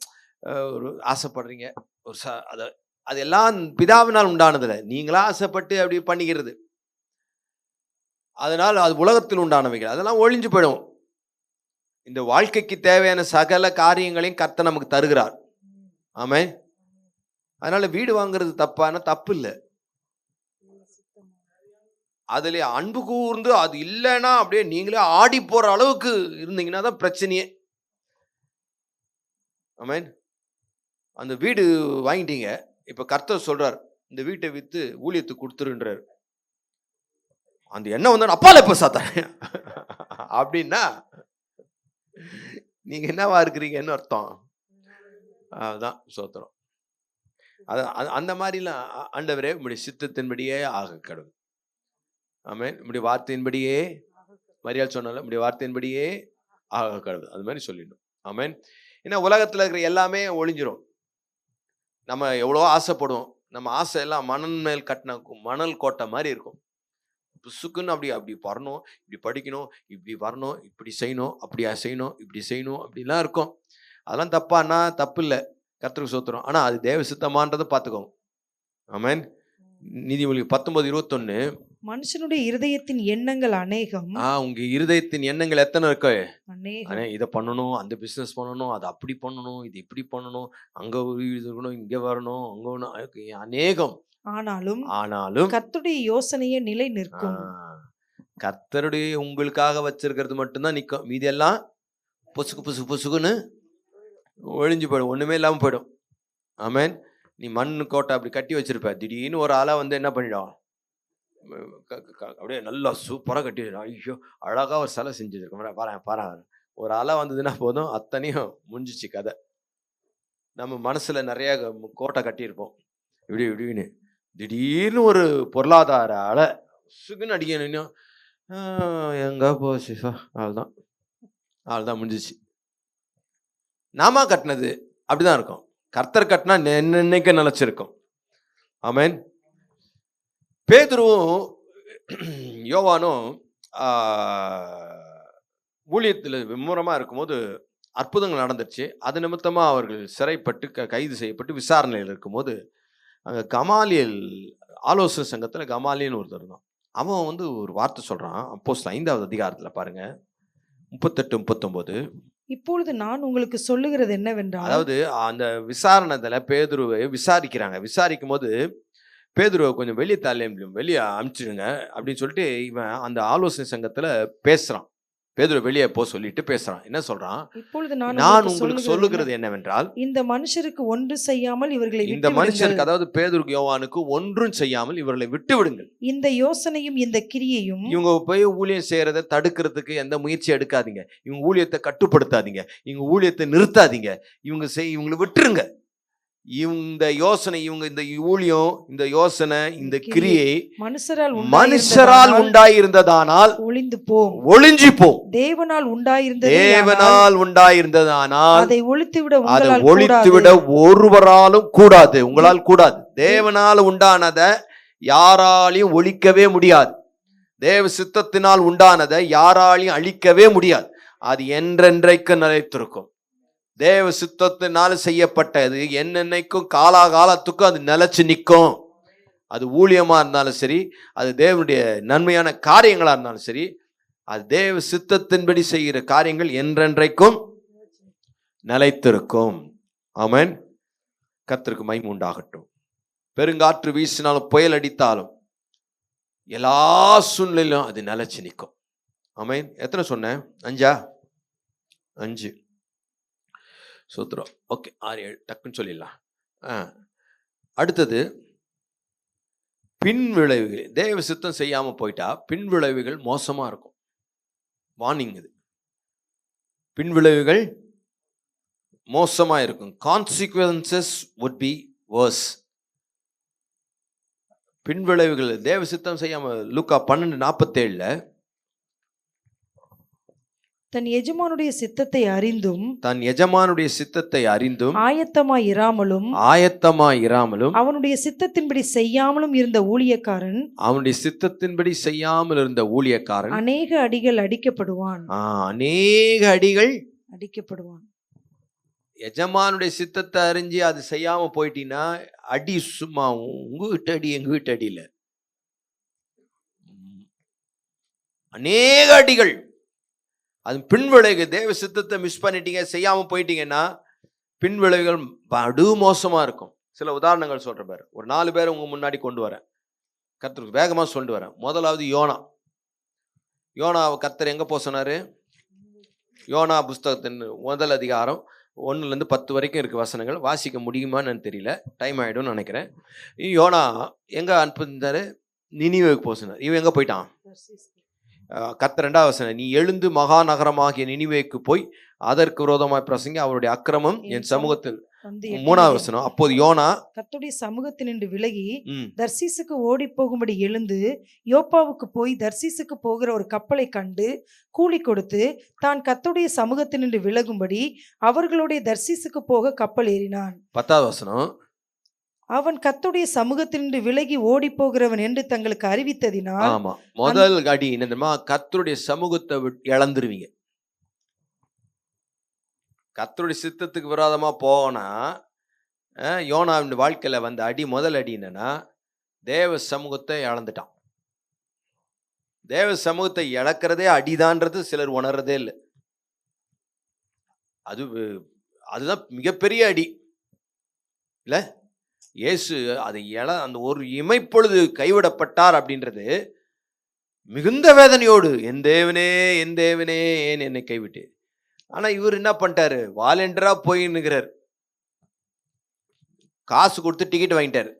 ஒரு ஆசைப்படுறீங்க, ஒரு அதெல்லாம் பிதாவினால் உண்டானதில்லை, நீங்களா ஆசைப்பட்டு அப்படி பண்ணிக்கிறது. அதனால் அது உலகத்தில் உண்டானவைகள், அதெல்லாம் ஒழிஞ்சு போயிடும். இந்த வாழ்க்கைக்கு தேவையான சகல காரியங்களையும் கர்த்தர் நமக்கு தருகிறார். ஆமென். அதனால வீடு வாங்குறது தப்பு இல்லை. அதுல அன்பு கூர்ந்து அது இல்லைன்னா அப்படியே நீங்களே ஆடி போற அளவுக்கு இருந்தீங்கன்னா தான் பிரச்சனையே. ஆமென். அந்த வீடு வாங்கிட்டீங்க, இப்ப கர்த்தர் சொல்றார் இந்த வீட்டை வித்து ஊழியத்துக்கு கொடுத்துருன்றார். அந்த எண்ணம் வந்தா அப்பால எப்ப சாத்தாங்க அப்படின்னா நீங்க என்னவா இருக்கிறீங்கன்னு அர்த்தம். அதுதான் சோத்திரம். அந்த மாதிரிலாம் ஆண்டவரே உம்முடைய சித்தத்தின்படியே ஆக கடவுள். ஆமென். உம்முடைய வார்த்தையின்படியே, மரியாள் சொன்னால உம்முடைய வார்த்தையின்படியே ஆக கடவுள், அது மாதிரி சொல்லிடணும். ஆமென். ஏன்னா உலகத்துல இருக்கிற எல்லாமே ஒளிஞ்சிரும். நம்ம எவ்வளோ ஆசைப்படுவோம், நம்ம ஆசை எல்லாம் மணல் மேல் கட்டின மணல் கோட்டை மாதிரி இருக்கும். புசுக்குன்னு அப்படி வரணும், இப்படி படிக்கணும், இப்படி வரணும், இப்படி செய்யணும், அப்படியா செய்யணும், இப்படி செய்யணும், அப்படிலாம் இருக்கும். அதெல்லாம் தப்பானா தப்பு இல்லை, கர்த்தருக்கு சோத்திரம். ஆனால் அது தேவ சித்தமான்றதை பார்த்துக்கோங்க. ஆமென். நீதிமொழி 19:21. மனுஷனுடைய இருதயத்தின் எண்ணங்கள் அநேகம். உங்க இருதயத்தின் எண்ணங்கள் எத்தனை இருக்கு? அநேகம். இதை பண்ணணும், அந்த பிசினஸ் பண்ணணும், அதை அப்படி பண்ணணும், இது இப்படி பண்ணணும், அங்க இருக்கணும், இங்க வரணும், அங்க ஒண்ணு, அநேகம். ஆனாலும் கர்த்தருடைய யோசனையே நிலை நிற்கும். கர்த்தருடைய உங்களுக்காக வச்சிருக்கிறது மட்டும்தான் நிற்கும். மீதி எல்லாம் பொசுக்குன்னு ஒழிஞ்சு போயிடும், ஒண்ணுமே இல்லாம போயிடும். ஆமென். நீ மண் கோட்டை அப்படி கட்டி வச்சிருப்ப, திடீர்னு ஒரு ஆளா வந்து என்ன பண்ணிடும், அப்படியே நல்லா சூப்பராக கட்டி, ஐயோ அழகா ஒரு சிலை செஞ்சுருக்கோம் பாரு. ஒரு ஆளா வந்ததுன்னா போதும், அத்தனையும் முடிஞ்சிச்சு கதை. நம்ம மனசுல நிறைய கோட்டை கட்டியிருப்போம் இப்படின்னு. திடீர்னு ஒரு பொருளாதார ஆளை சுகுன்னு அடிக்கணும், எங்க போச்சு, அவள்தான் முடிஞ்சிச்சு. நாம கட்டினது அப்படிதான் இருக்கும். கர்த்தர் கட்டினா என்னைக்கு நிலைச்சிருக்கும். ஆமென். பேதுருவும் யோவானும் ஊழியத்தில் விமுறமாக இருக்கும்போது அற்புதங்கள் நடந்துச்சு. அது நிமித்தமாக அவர்கள் சிறைப்பட்டு கைது செய்யப்பட்டு விசாரணையில் இருக்கும்போது அங்கே கமாலியல் ஆலோசனை சங்கத்தில் கமாலியல்னு ஒருத்தர் இருந்தான். அவன் வந்து ஒரு வார்த்தை சொல்கிறான். அப்போஸ்தலர் 5ஆவது அதிகாரத்தில் பாருங்க, 38-39. இப்பொழுது நான் உங்களுக்கு சொல்லுகிறது என்னவென்றால், அதாவது அந்த விசாரணத்துல பேதுருவை விசாரிக்கும் போது பேதுருவை கொஞ்சம் வெளியே அனுப்பிச்சிடுங்க அப்படின்னு சொல்லிட்டு இவன் அந்த ஆலோசனை சங்கத்துல பேசுறான். பேதுரு வெளியே போ சொல்லிட்டு பேசுறான். என்ன சொல்றான்? இப்பொழுது நான் உங்களுக்கு சொல்லுகிறது என்னவென்றால், இந்த மனுஷருக்கு ஒன்று செய்யாமல் இவர்களை இந்த மனுஷருக்கு, அதாவது பேதுருக்கு யோவானுக்கு ஒன்றும் செய்யாமல் இவர்களை விட்டு விடுங்கள். இந்த யோசனையும் இந்த கிரியையும், இவங்க போய் ஊழியம் செய்யறதை தடுக்கிறதுக்கு எந்த முயற்சி எடுக்காதீங்க. இவங்க ஊழியத்தை கட்டுப்படுத்தாதீங்க, இவங்க ஊழியத்தை நிறுத்தாதீங்க, இவங்களை விட்டுருங்க. இந்த யோசனை, இந்த ஊழியம், இந்த யோசனை, இந்த கிரியை மனுஷரால் உண்டாயிருந்ததானால் ஒளிஞ்சு போம். தேவனால் உண்டாயிருந்ததானால் அதை ஒழித்துவிட ஒருவராலும் கூடாது, உங்களால் கூடாது. தேவனால் உண்டானதை யாராலையும் ஒழிக்கவே முடியாது. தேவ சித்தத்தினால் உண்டானதை யாராலையும் அழிக்கவே முடியாது. அது என்றென்றைக்கு நிலைத்திருக்கும். தேவ சித்தத்தினால செய்யப்பட்டது என்னென்னைக்கும் காலாகாலத்துக்கும் அது நிலைச்சு நிற்கும். அது ஊழியமா இருந்தாலும் சரி, அது தேவனுடைய நன்மையான காரியங்களா இருந்தாலும் சரி, அது தேவ சித்தத்தின்படி செய்கிற காரியங்கள் என்றென்றைக்கும் நிலைத்திருக்கும். ஆமென். கர்த்தருக்கு மகிமை உண்டாகட்டும். பெருங்காற்று வீசினாலும் புயல் அடித்தாலும் எல்லா சூழ்நிலையிலும் அது நிலைச்சு நிற்கும். ஆமென். எத்தனை சொன்னேன்? 5 சூத்திரம். ஓகே, 6 7 டக்குன்னு சொல்லிடலாம். அடுத்தது பின் விளைவுகள். தேவ சித்தம் செய்யாம போயிட்டா பின் விளைவுகள் மோசமா இருக்கும். வார்னிங் இது. பின் விளைவுகள் மோசமா இருக்கும். Consequences would be worse. பின் விளைவுகள் தேவ சித்தம் செய்யாம. லூக்கா 12:47 தன் எஜமானுடைய சித்தத்தை அறிந்தும் தன் எஜமானுடைய சித்தத்தை அறிந்தும் ஆயத்தமாய் இராமலும் அவனுடைய சித்தத்தின்படி செய்யாமலும் இருந்த ஊழியக்காரன் அவனுடைய சித்தத்தின்படி செய்யாமல் இருந்த ஊழியக்காரன் அநேக அடிகள் அடிக்கப்படுவான். அநேக அடிகள் அடிக்கப்படுவான். எஜமானுடைய சித்தத்தை அறிஞ்சு அது செய்யாம போயிட்டீங்கன்னா அடி சும்மா உங்க வீட்டு அடி எங்க வீட்டு அடியில அநேக அடிகள். அது பின்விளைவு. தேவ சித்தத்தை மிஸ் பண்ணிட்டீங்க, செய்யாம போயிட்டீங்கன்னா பின்விளைவுகள் படு மோசமா இருக்கும். சில உதாரணங்கள் சொல்ற பாரு. ஒரு 4 பேர் உங்க முன்னாடி கொண்டு வரேன். கர்த்தருக்கு வேகமா சொல்லிட்டு வரேன். முதலாவது யோனா கர்த்தர் எங்க போக சொன்னாரு? யோனா புஸ்தகத்தின் முதல் அதிகாரம் 1 10 வரைக்கும் இருக்கு வசனங்கள். வாசிக்க முடியுமான்னு தெரியல, டைம் ஆயிடும்னு நினைக்கிறேன். யோனா எங்க அனுப்பியிருந்தாரு? நினிவேவுக்கு போக சொன்னார். இவன் எங்க போயிட்டான்? கர்த்தர் 2வது வசனம், நீ எழுந்து மகா நகரமாகிய நினிவேக்கு போய் அதற்கு விரோதமாய் பிரசங்கி அவருடைய அக்கிரமம் என் சமூகத்தில். 3வது வசனம், அப்போது யோனா கர்த்தருடைய சமூகத்தினின்று விலகி தர்சீசுக்கு ஓடி போகும்படி எழுந்து யோப்பாவுக்கு போய் தர்சீசுக்கு போகிற ஒரு கப்பலை கண்டு கூலி கொடுத்து தான் கர்த்தருடைய சமூகத்தினின்று விலகும்படி அவர்களுடைய தர்சீசுக்கு போக கப்பல் ஏறினான். 10வது வசனம், அவன் கர்த்தருடைய சமூகத்தினின்று விலகி ஓடி போகிறவன் என்று தங்களுக்கு அறிவித்ததினால். ஆமா, முதல் அடி என்னதுமா? கர்த்தருடைய சமூகத்தை இழந்துருவீங்க. கர்த்தருடைய சித்தத்துக்கு விரோதமா போனா யோனாவின் வாழ்க்கையில வந்த அடி, முதல் அடி என்னன்னா தேவ சமூகத்தை இழந்துட்டான். தேவ சமூகத்தை இழக்கிறதே அடிதான்றது சிலர் உணர்றதே இல்லை. அதுதான் மிகப்பெரிய அடி இல்ல. இயேசு அதை அந்த ஒரு இமைப்பொழுது கைவிடப்பட்டார் அப்படின்றது மிகுந்த வேதனையோடு, என் தேவனே ஏன் என்னை கைவிட்டு. ஆனா இவர் என்ன பண்ணிட்டாரு? வாலண்டியரா போயின்னுக்கிறார். காசு கொடுத்து டிக்கெட் வாங்கிட்டாரு.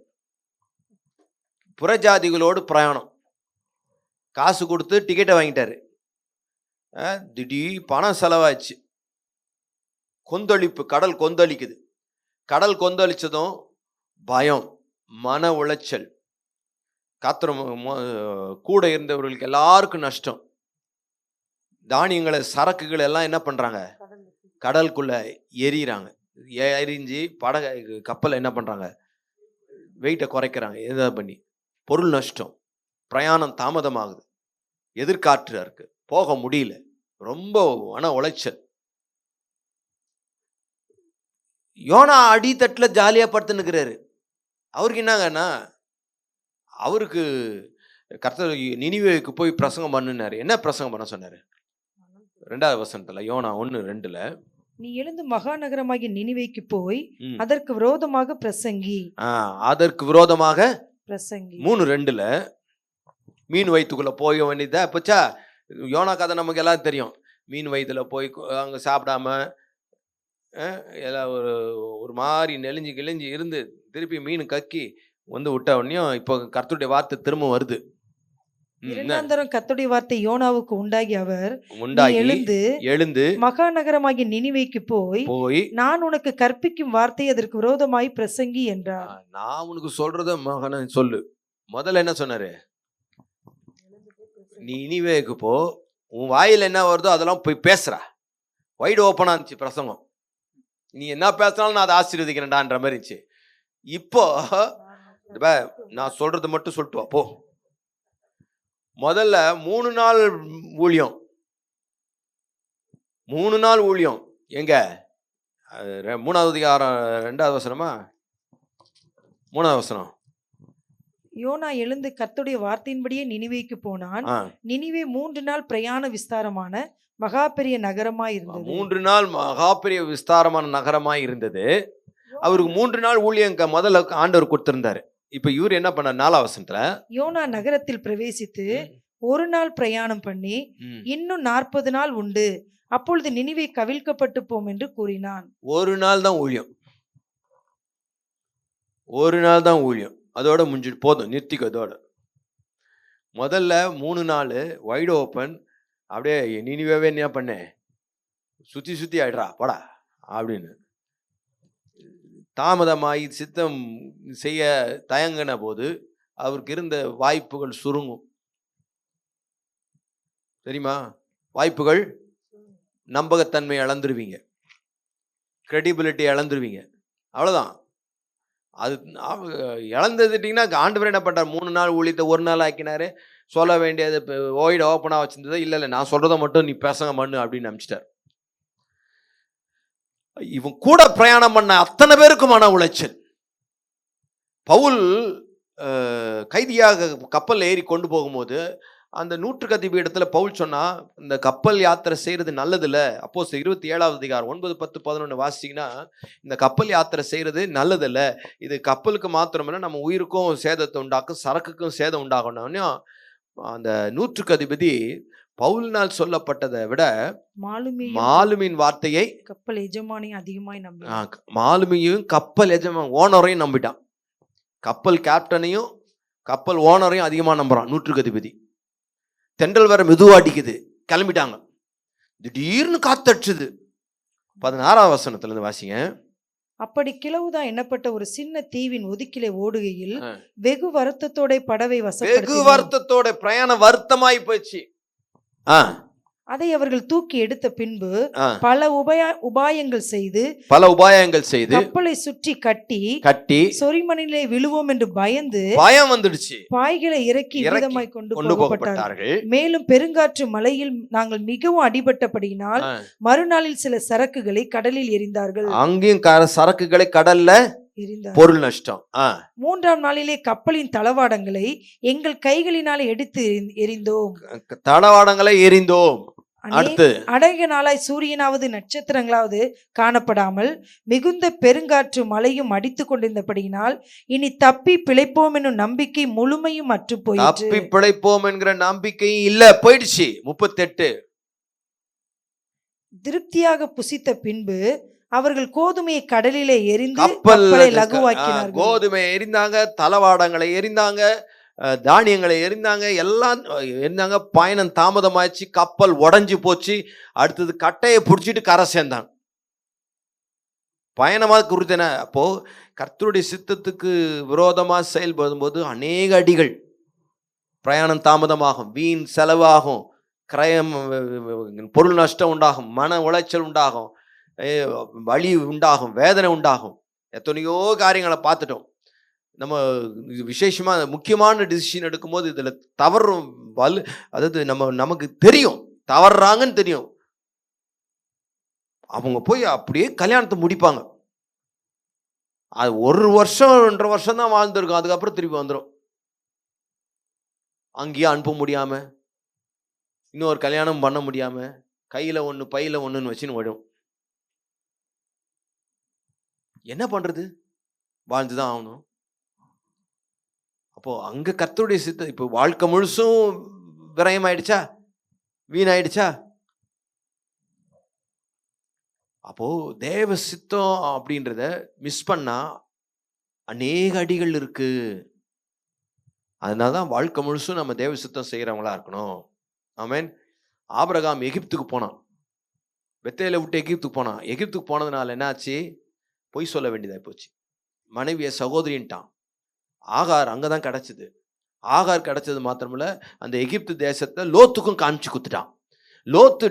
புறஜாதிகளோடு பிரயாணம். காசு கொடுத்து டிக்கெட்டை வாங்கிட்டாரு. திடீர் பணம் செலவாச்சு. கொந்தளிப்பு, கடல் கொந்தளிக்குது. கடல் கொந்தளிச்சதும் பயம், மன உளைச்சல். கூட இருந்தவர்களுக்கு எல்லாருக்கும் நஷ்டம். தானியங்களை, சரக்குகள் எல்லாம் என்ன பண்றாங்க? கடலுக்குள்ள எரியிறாங்க. எரிஞ்சு கப்பலை என்ன பண்றாங்க? வெயிட்டை குறைக்கிறாங்க. எதாவது பண்ணி பொருள் நஷ்டம். பிரயாணம் தாமதமாகுது. எதிர்காற்று இருக்கு, போக முடியல. ரொம்ப மன உளைச்சல். யோனா அடித்தட்டுல ஜாலியா படுத்துன்னுக்கிறாரு. அவருக்கு என்னங்கன்னா, அவருக்கு கர்த்தர் நினிவேவுக்கு போய் பிரசங்கம் பண்ணுனாரு. என்ன பிரசங்கம் பண்ண சொன்னாரு? 2வது வசனத்துல, யோனா 1:2, நீ எழுந்து மகாநகரமாகிய நினிவேக்கு போய் அதற்கு விரோதமாக பிரசங்கி. அதற்கு விரோதமாக பிரசங்கி. 3:2 மீன் வயிற்றுக்குள்ள போக வேண்டியதா போச்சா? யோனா கதை நமக்கு எல்லாம் தெரியும். மீன் வயிற்றுல போய் அங்க சாப்பிடாம எல்லாம் ஒரு மாதிரி நெளிஞ்சு கிழிஞ்சு இருந்து திருப்பி மீன் கக்கி விட்ட உடனே இப்போ கர்த்தருடைய வார்த்தை திரும்ப வருது. 2ஆம் தரம் கர்த்தருடைய வார்த்தை யோனாவுக்கு உண்டாகி அவர் எழுந்து மகாநகரமாகிய நினிவேக்கு போய் நான் உனக்கு கற்பிக்கும் வார்த்தை அதற்கு விரோதமாய் பிரசங்கி என்றார். நான் உனக்கு சொல்றத மகன சொல்லு. முதல்ல என்ன சொன்னாரு? நீ நினிவேக்கு போ, உன் வாயில் என்ன வருதோ அதெல்லாம் போய் பேசுற. வைடு ஓப்பனா இருந்துச்சு பிரசங்கம். நீ என்ன பேசினாலும் நான் அதை ஆசீர்வதிக்கிறேன்டான்ற மாதிரி இருந்துச்சு. இப்போ நான் சொல்றது மட்டும் சொல்லிட்டு வா போ. முதல்ல 3 நாள் ஊழியம். 3 நாள் ஊழியம் எங்க? 3வது அதிகாரம் 2வது வசனமா? 3வது வசனம். யோனா எழுந்து கர்த்தருடைய வார்த்தையின்படியே நினிவேக்கு போனான். ஆ. நினிவே 3 நாள் பிரயாண விஸ்தாரமான மகா பெரிய நகரமாய் இருந்தது. 3 நாள் மகா பெரிய விஸ்தாரமான நகரமாய் இருந்தது. அவருக்கு 3 நாள் ஊழியம் முதல்ல ஆண்டவர் கொடுத்திருந்தாரு. இப்ப இவர் என்ன பண்ண 4ஆம் வசனத்துல யோனா நகரத்தில் பிரவேசித்து 1 நாள் பிரயாணம் பண்ணி இன்னும் 40 நாள் உண்டு, அப்பொழுது நினிவே கவிழ்க்கப்பட்டு போம் என்று கூறினான். 1 நாள் தான் ஊழியம். 1 நாள் தான் ஊழியம். அதோட முடிஞ்சிட்டு போதும், நிறுத்திக்கும். அதோட முதல்ல 3 நாள் வைட் ஓப்பன். அப்படியே நினிவேவே என்ன பண்ணேன், சுத்தி சுத்தி ஆயிடுறா போடா அப்படின்னு தாமதமாகி சித்தம் செய்ய தயங்கின போது அவருக்கு இருந்த வாய்ப்புகள் சுருங்கும். தெரியுமா? வாய்ப்புகள், நம்பகத்தன்மை இழந்துருவீங்க, கிரெடிபிலிட்டி இழந்துருவீங்க. அவ்வளோதான். அது இழந்துட்டீங்கன்னா ஆண்டவர் என்ன பண்ணுறார், 3 நாள் ஊழியத்தை 1 நாள் ஆக்கினாரு. சொல்ல வேண்டியது ஓய்டு ஓப்பனாக வச்சிருந்தது. இல்லை நான் சொல்கிறத மட்டும் நீ பேசுங்க மண்ணு அப்படின்னு அனுப்பிச்சிட்டார். இவன் கூட பிரயாணம் பண்ண அத்தனை பேருக்கும் மன உளைச்சல். பவுல் கைதியாக கப்பல் ஏறி கொண்டு போகும்போது அந்த 100 பீடத்துல பவுல் சொன்னா, இந்த கப்பல் யாத்திரை செய்யறது நல்லது இல்ல. அப்போஸ்தலர் 27வது அதிகாரம் 9, 10, 11 வாசிச்சீங்கன்னா, இந்த கப்பல் யாத்திரை செய்யறது நல்லது இல்ல, இது கப்பலுக்கு மாத்திரமில்ல நம்ம உயிருக்கும் சேதத்தை உண்டாக்கும், சரக்குக்கும் சேதம் உண்டாகணும்னு அந்த 100 அதிபதி பவுலினால் சொல்லப்பட்டதை விட மாலுமியின் வார்த்தையை, கப்பல் எஜமானியும் அதிகமாய் நம்பினான். மாலுமியும் கப்பல் ஓனரையும் நம்பிட்டான். கப்பல் கேப்டனையும் கப்பல் ஓனரையும் அதிகமா நம்புறான் 100 அதிபதி. தென்றல் வர மெதுவா அடிக்குது, கிளம்பிட்டாங்க. திடீர்னு காத்தடிச்சுது. 16ஆம் வசனத்துல இருந்து வாசிங்க. அப்படி கிளவுதான் எண்ணப்பட்ட ஒரு சின்ன தீவின் ஒதுக்கிலே ஓடுகையில் வெகு வருத்தத்தோட படவை வெகு வருத்தத்தோட பிரயாணம் வருத்தமாய் போச்சு. அதை அவர்கள் தூக்கி எடுத்த பின்பு பல உபாயங்கள் செய்து கப்பலை சுற்றி கட்டி சொரிமணிலே விழுவோம் என்று பயந்து பயம் வந்துடுச்சு. பாய்களை இறக்கி விதமாய் கொண்டு போகப்பட்டார்கள். மேலும் பெருங்காற்று மலையில் நாங்கள் மிகவும் அடிபட்டபடியினால் மறுநாளில் சில சரக்குகளை கடலில் எறிந்தார்கள். அங்கேயும் சரக்குகளை கடல்ல பொருள் நஷ்டம். 3ஆம் நாளிலே கப்பலின் தளவாடங்களை எங்கள் கைகளினாலே எடுத்து எறிந்தோம். அடுத்து அநேக நாளாய் சூரியனாவது நட்சத்திரங்களாவது காணப்படாமல் மிகுந்த பெருங்காற்று மழையும் அடித்து கொண்டிருந்தபடியினால் இனி தப்பி பிழைப்போம் என்னும் நம்பிக்கை முழுமையும் அற்று போயிற்று. தப்பி பிழைப்போம் என்கிற நம்பிக்கை இல்ல, போயிடுச்சு. 38 திருப்தியாக புசித்த பின்பு அவர்கள் கோதுமையை கடலிலே எரிந்து கப்பலை லகுவாக்கினார்கள். கோதுமையை எரிந்தாங்க, தளவாடங்களை எரிந்தாங்க, தானியங்களை எரிந்தாங்க, எல்லாம் எரிந்தாங்க. பயணம் தாமதமாயிடுச்சு, கப்பல் உடஞ்சி போச்சு. அடுத்தது கட்டையை பிடிச்சிட்டு கரை சேர்ந்தாங்க. பயணமாக குறித்தன. அப்போ கர்த்தருடைய சித்தத்துக்கு விரோதமா செயல்படும் போது அநேக அடிகள், பிரயாணம் தாமதமாகும், வீண் செலவாகும், கிரயம், பொருள் நஷ்டம் உண்டாகும், மன உளைச்சல் உண்டாகும், வலி உண்டாகும், வேதனை உண்டாகும். எத்தனையோ காரியங்களை பார்த்துட்டோம். நம்ம விசேஷமா முக்கியமான டிசிஷன் எடுக்கும்போது இதுல தவறும் அதாவது நமக்கு தெரியும் தவறுறாங்கன்னு தெரியும். அவங்க போய் அப்படியே கல்யாணத்தை முடிப்பாங்க. அது 1 வருஷம் 1.5 வருஷம் தான் வாழ்ந்துருக்கும். அதுக்கப்புறம் திருப்பி வந்துடும். அங்கேயே அனுப்ப முடியாம, இன்னொரு கல்யாணம் பண்ண முடியாம, கையில ஒண்ணு பையில ஒண்ணுன்னு வச்சுன்னு விடும். என்ன பண்றது? வாழ்ந்துதான் ஆகணும். அப்போ அங்க கர்த்தருடைய சித்தம். இப்போ வாழ்க்கை முழுசும் விரயம் ஆயிடுச்சா, வீணாயிடுச்சா? அப்போ தேவ சித்தம் அப்படின்றத மிஸ் பண்ணா அநேக அடிகள் இருக்கு. அதனாலதான் வாழ்க்கை முழுசும் நம்ம தேவ சித்தம் செய்யறவங்களா இருக்கணும். ஆமென். ஆபிரகாம் எகிப்துக்கு போனான். பெத்தேலை விட்டு எகிப்துக்கு போனான். எகிப்துக்கு போனதுனால என்னாச்சு? பொய் சொல்ல வேண்டியதாகி போச்சு. மனைவிய சகோதரின்ட்டான். ஆகார் அங்கதான் கிடைச்சது. ஆகார் கிடைச்சது மாத்திரமில்ல, அந்த எகிப்து தேசத்தை லோத்துக்கும் காமிச்சு குத்துட்டான். லோத்து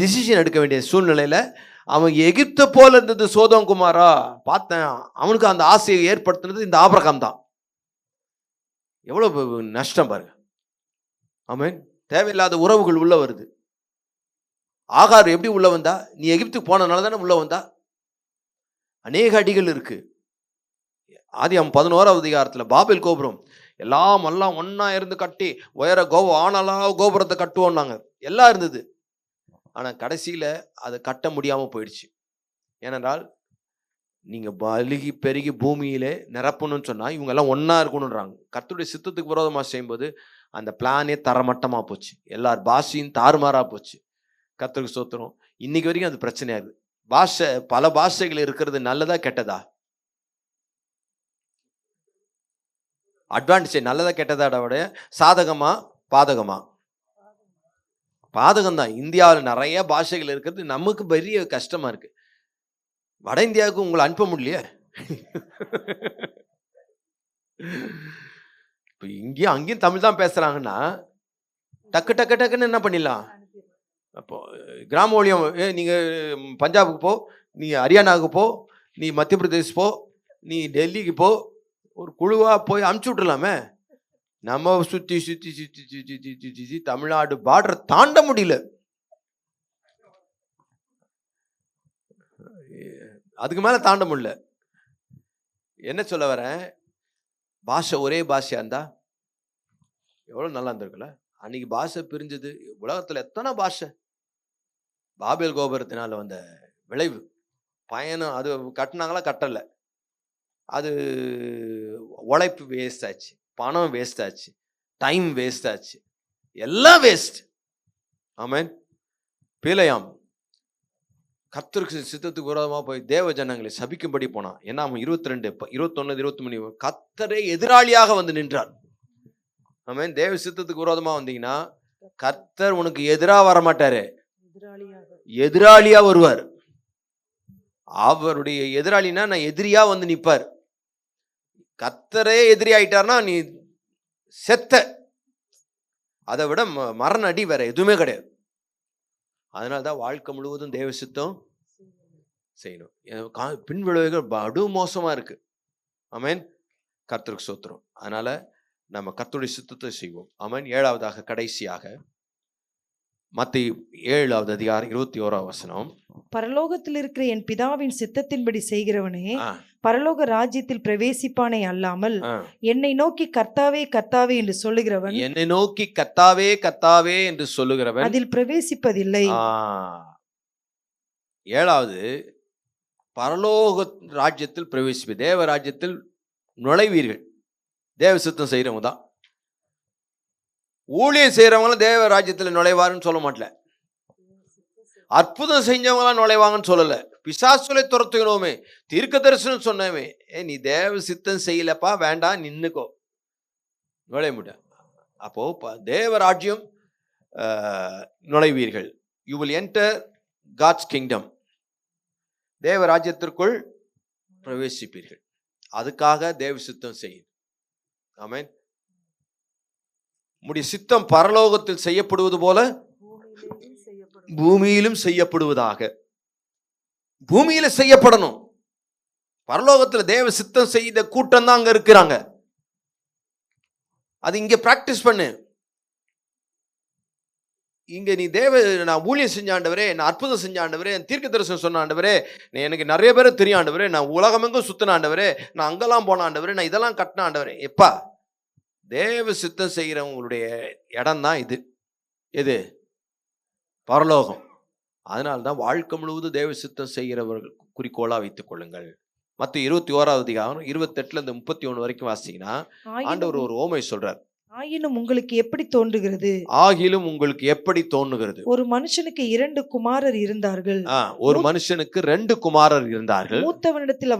டிசிஷன் எடுக்க வேண்டிய சூழ்நிலையில அவன் எகிப்தை போல இருந்தது சோதோம் குமாரா பார்த்தேன். அவனுக்கு அந்த ஆசையை ஏற்படுத்தினது இந்த ஆபிரகாம் தான். எவ்வளவு நஷ்டம் பாருங்க. ஆமென். தேவையில்லாத உறவுகள் உள்ள வருது. ஆகார் எப்படி உள்ள வந்தா? நீ எகிப்துக்கு போனதுனால தானே உள்ள வந்தா. அநேக அடிகள் இருக்கு. ஆதியாகமம் 11ஆம் அதிகாரத்துல பாபேல் கோபுரம் எல்லாம் ஒன்னா இருந்து கட்டி உயர கோபுரத்தை கட்டுவோம்னாங்க, எல்லாம் இருந்தது. ஆனா கடைசியில அதை கட்ட முடியாம போயிடுச்சு. ஏனென்றால் நீங்க பலுகி பெருகி பூமியிலே நிரப்பணும்னு சொன்னா இவங்க எல்லாம் ஒன்னா இருக்கணும்ன்றாங்க. கர்த்தருடைய சித்தத்துக்கு விரோதமா செய்யும்போது அந்த பிளானே தரமட்டமா போச்சு, எல்லார் பாஷையும் தாறுமாறா போச்சு. கர்த்தருக்கு ஸ்தோத்திரம். இன்னைக்கு வரைக்கும் அது பிரச்சனையா இருக்கு. பாஷை, பல பாஷைகள் இருக்கிறது நல்லதா கெட்டதா? அட்வான்டேஜ் நல்லதா கெட்டதா விட சாதகமா பாதகமா? பாதகம் தான். இந்தியாவில் நிறைய பாஷைகள் இருக்கிறது நமக்கு பெரிய கஷ்டமா இருக்கு. வட இந்தியாவுக்கு உங்களை அனுப்ப முடியலையே. இப்போ இங்கேயும் அங்கேயும் தமிழ் தான் பேசுறாங்கன்னா டக்குன்னு என்ன பண்ணிடலாம்? அப்போ கிராம மொழியம், நீங்க பஞ்சாபுக்கு போ, நீ ஹரியானாவுக்கு போ, நீ மத்திய பிரதேஷ் போ, நீ டெல்லிக்கு போ, ஒரு குழுவா போய் அமுச்சு விட்டுலாமே. நம்ம சுத்தி சுத்தி சுத்தி சுத்தி சுத்தி சுத்தி தமிழ்நாடு பார்டரை தாண்ட முடியல. அதுக்கு மேல தாண்ட முடியல. என்ன சொல்ல வரேன், பாஷை ஒரே பாஷையா இருந்தா எவ்வளவு நல்லா இருந்திருக்குல்ல. அன்னைக்கு பாஷை பிரிஞ்சது. உலகத்துல எத்தனை பாஷை. பாபேல் கோபுரத்தினால வந்த விளைவு பயணம், அது கட்டினாங்களா கட்டல, அது உழைப்பு வேஸ்ட் ஆச்சு, பணம் வேஸ்ட் ஆச்சு, டைம் வேஸ்ட் ஆச்சு, எல்லாம் வேஸ்ட். ஆமென். பிலேயாம் கர்த்தருக்கு சித்தத்துக்கு விரோதமா போய் தேவ ஜனங்களை சபிக்கும்படி போனான். ஏன்னா 22, 21, 23 கர்த்தரே எதிராளியாக வந்து நின்றார். ஆமென். தேவ சித்தத்துக்கு விரோதமா வந்தீங்கன்னா கர்த்தர் உனக்கு எதிரா வரமாட்டாரு, எதிராளியா வருவார். அவருடைய எதிராளினா நான் எதிரியா வந்து நிப்பார். கர்த்தரே எதிரி ஆயிட்டார்னா நீ செத்த. அதை விட மரண அடி வேற எதுவுமே கிடையாது. அதனால்தான் வாழ்க்கை முழுவதும் தேவ சித்தம் செய்யணும். பின்விளைவுகள் படு மோசமா இருக்கு. ஆமென். கர்த்தருக்கு ஸ்தோத்திரம். அதனால நம்ம கர்த்தருடைய சித்தத்தை செய்வோம். ஆமென். 7வதாக கடைசியாக மத்தேயு 7வது அதிகாரம் 21வது வசனம். பரலோகத்தில் இருக்கிற என் பிதாவின் சித்தத்தின்படி செய்கிறவனே பரலோக ராஜ்யத்தில் பிரவேசிப்பானே அல்லாமல் என்னை நோக்கி கர்த்தாவே கர்த்தாவே என்று சொல்லுகிறவன், என்னை நோக்கி கர்த்தாவே கர்த்தாவே என்று சொல்லுகிறவன் அதில் பிரவேசிப்பதில்லை. 7வது பரலோக ராஜ்யத்தில் பிரவேசிப்பு, தேவ ராஜ்யத்தில் நுழைவீர்கள். தேவ சித்தம் செய்யறவங்க தான். ஊழியம் செய்யறவங்களும் தேவ ராஜ்யத்தில் நுழைவாருன்னு சொல்ல மாட்டல. அற்புதம் செஞ்சவங்களாம் நுழைவாங்கன்னு சொல்லல. பிசாசுகளை துரத்துகிறோமே, தீர்க்க தரிசனம் சொன்னவே, நீ தேவ சித்தம் செய்யலப்பா, வேண்டாம், நின்னுக்கோ, நுழைய முடியாது. அப்போ தேவ ராஜ்யம் நுழைவீர்கள். You will enter God's kingdom. தேவ ராஜ்யத்திற்குள் பிரவேசிப்பீர்கள். அதுக்காக தேவ சித்தம் செய்யும். ஆமென். உம்முடைய சித்தம் பரலோகத்தில் செய்யப்படுவது போல பூமியிலும் செய்யப்படுவதாக. பூமியில செய்யப்படணும். பரலோகத்துல தேவ சித்தம் செய்த கூட்டம் தான் அங்க இருக்கிறாங்க. அது இங்க பிராக்டிஸ் பண்ணு. இங்க நீ நான் ஊழியம் செஞ்ச ஆண்டவரே, நான் அற்புதம் செஞ்ச ஆண்டவரே, தீர்க்க தரிசனம் சொன்ன ஆண்டவரே, எனக்கு நிறைய பேரை தெரியும் ஆண்டவரே, நான் உலகமெங்கும் சுத்தின ஆண்டவரே, நான் அங்கெல்லாம் போன ஆண்டவரே, நான் இதெல்லாம் கட்டின ஆண்டவரே. எப்பா தேவ சித்தம் செய்கிறவங்களுடைய இடம் தான் இது. எது? பரலோகம். அதனால்தான் வாழ்க்கை முழுவதும் தேவ சித்தம் செய்கிறவர்கள் குறிக்கோளா வைத்துக் கொள்ளுங்கள். மத்த 21வது அதிகாரம் 28 31 வரைக்கும் வாசிங்கன்னா ஆண்டவர் ஒரு ஓமை சொல்றார். ஆயினும் உங்களுக்கு எப்படி தோன்றுகிறது? ஆகிலும் உங்களுக்கு எப்படி தோன்றுகிறது? ஒரு மனுஷனுக்கு 2 குமாரர் இருந்தார்கள். ஒரு மனுஷனுக்கு 2 குமாரர் இருந்தார்கள். மூத்தவனிடத்தில்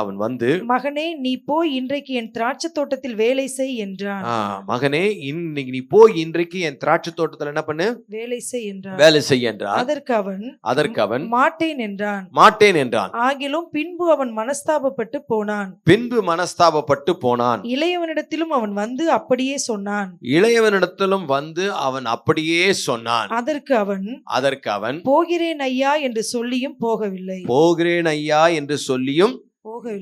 அவன் வந்து மகனே, நீ போய் இன்றைக்கு என் திராட்சை தோட்டத்தில் வேலை செய் என்றான். மகனே, இன்னைக்கு நீ போய் இன்றைக்கு என் திராட்சை தோட்டத்தில் என்ன பண்ணு? வேலை செய் என்றான். அதற்கு அவன் மாட்டேன் என்றான். ஆகிலும் பின்பு அவன் மனஸ்தாபப்பட்டு போனான். இளையவனிடத்திலும் அவன் வந்து அப்படியே சொன்னான். அதற்கு அவன் போகிறேன் ஐயா என்று சொல்லியும் போகவில்லை.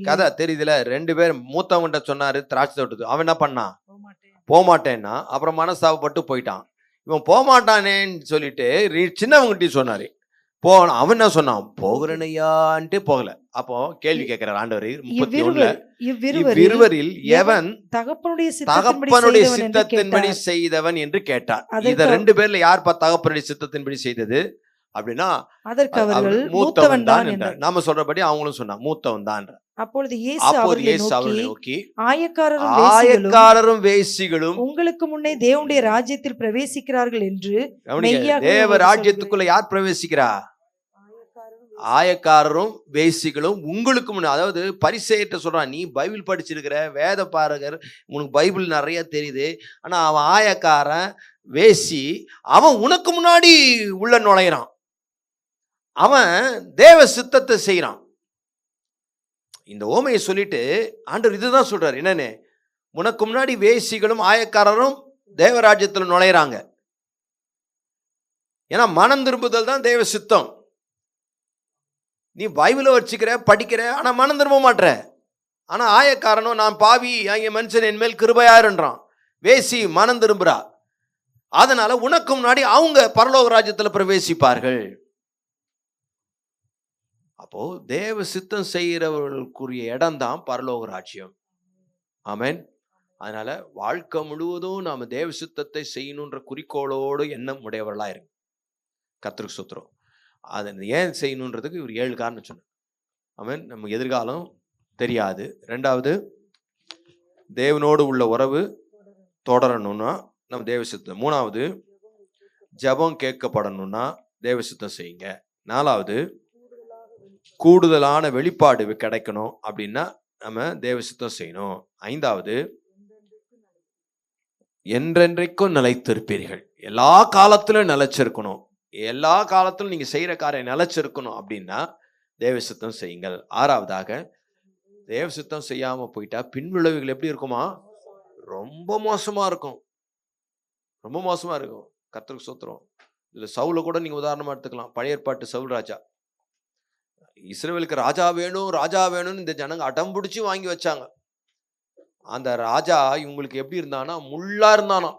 கதை தெரியுதுல. 2 பேர் மூத்தவன்கிட்ட சொன்னாரு திராட்சை தோட்டத்துக்கு. அவன் என்ன பண்ணான்? போமாட்டேன்னா அப்புறம் மனஸ்தாபப்பட்டு போயிட்டான். இவன் போமாட்டானேன்னு சொல்லிட்டு சின்னவங்கிட்ட சொன்னாரு. அவன் என்ன சொன்னான்? போகிறேன் ஐயான்ட்டு போகல. அப்போ கேள்வி கேட்கிறார் ஆண்டவர் 31 இவ்விருவரில் இவ்விருவரில் எவன் தகப்பனுடைய தகப்பனுடைய சித்தத்தின்படி சித்தத்தின்படி செய்தவன் செய்தவன் என்று கேட்டார். அதற்கு இத 2 பேர்ல யார்ப்பா தகப்பனுடைய சித்தத்தின்படி செய்தது அப்படின்னா அதற்கு அவர்கள் மூத்தவன் மூத்தவன் தான் தான் என்றார். என்றார். நாம சொல்றபடி அவங்களும் சொன்னா மூத்தவன் தான். அப்பொழுது இயேசு அப்போது அவர்களை இயேசு அவர்களை நோக்கி, நோக்கி ஆயக்காரரும் வேசிகளும் ஆயக்காரரும் வேசிகளும் உங்களுக்கு முன்னே தேவனுடைய ராஜ்யத்தில் பிரவேசிக்கிறார்கள் என்று கவனிங்க, மெய்யாகவே தேவ உங்களுக்கு ராஜ்யத்துக்குள்ள யார் பிரவேசிக்கிறா? ஆயக்காரரும் வேசிகளும் உங்களுக்கு முன்ன. அதாவது பரிசேயர்ட்ட சொல்றான், நீ பைபிள் படிச்சிருக்கிற வேத பாரகர், உனக்கு பைபிள் நிறைய தெரியுது, ஆனா அவன் ஆயக்காரன் வேசி, அவன் உனக்கு முன்னாடி உள்ள நுழையிறான், அவன் தேவ சித்தத்தை செய்யறான். இந்த ஓமையை சொல்லிட்டு ஆண்டவர் இதுதான் சொல்றாரு, என்னன்னு, உனக்கு முன்னாடி வேசிகளும் ஆயக்காரரும் தேவராஜ்யத்தில் நுழையிறாங்க. ஏன்னா மனம் திரும்புதல் தான் தேவ சித்தம். நீ பைபிளை வச்சுக்கிற படிக்கிற, ஆனா மனம் திரும்ப மாட்ற. ஆனா ஆயக்காரனும் நான் பாவி, என் மனுஷன் என் மேல் கிருபையாருன்றான். வேசி மனம் திரும்புறா. அதனால உனக்கு முன்னாடி அவங்க பரலோக ராஜ்யத்தில் பிரவேசிப்பார்கள். அப்போ தேவ சித்தம் செய்கிறவர்களுக்குரிய இடம் தான் பரலோக ராஜ்யம். ஆமென். அதனால வாழ்க்கை முழுவதும் நாம தேவ சித்தத்தை செய்யணுன்ற குறிக்கோளோடு எண்ணம் உடையவர்களா இருக்கு. கர்த்தருக்கு ஸ்தோத்திரம். அதை ஏன் செய்யணுன்றதுக்கு இவர் 7 காரணம் சொன்னார். ஆமென். நம்ம எதிர்காலம் தெரியாது. 2வது, தேவனோடு உள்ள உறவு தொடரணும்னா நம்ம தேவ சித்தம். 3வது, ஜெபம் கேட்கப்படணும்னா தேவ சித்தம் செய்யுங்க. 4வது, கூடுதலான வெளிப்பாடு கிடைக்கணும் அப்படின்னா நம்ம தேவ சித்தம் செய்யணும். 5வது, என்றென்றைக்கும் நிலைத்திருப்பீர்கள். எல்லா காலத்திலும் நிலைச்சிருக்கணும். எல்லா காலத்திலும் நீங்க செய்யற காரியம் நிலைச்சிருக்கணும் அப்படின்னா தேவ சித்தம் செய்யுங்கள். 6வதாக, தேவ சித்தம் செய்யாம போயிட்டா பின்விளைவுகள் எப்படி இருக்குமா? ரொம்ப மோசமா இருக்கும். ரொம்ப மோசமா இருக்கும். கர்த்தருக்கு ஸ்தோத்திரம். இதுல சவுல கூட நீங்க உதாரணமா எடுத்துக்கலாம். பழைய ஏற்பாட்டு சவுல் ராஜா. இஸ்ரவேலுக்கு ராஜா வேணும் ராஜா வேணும்னு இந்த ஜனங்க அடம் பிடிச்சி வாங்கி வச்சாங்க. அந்த ராஜா இவங்களுக்கு எப்படி இருந்தானா, முள்ளா இருந்தானா.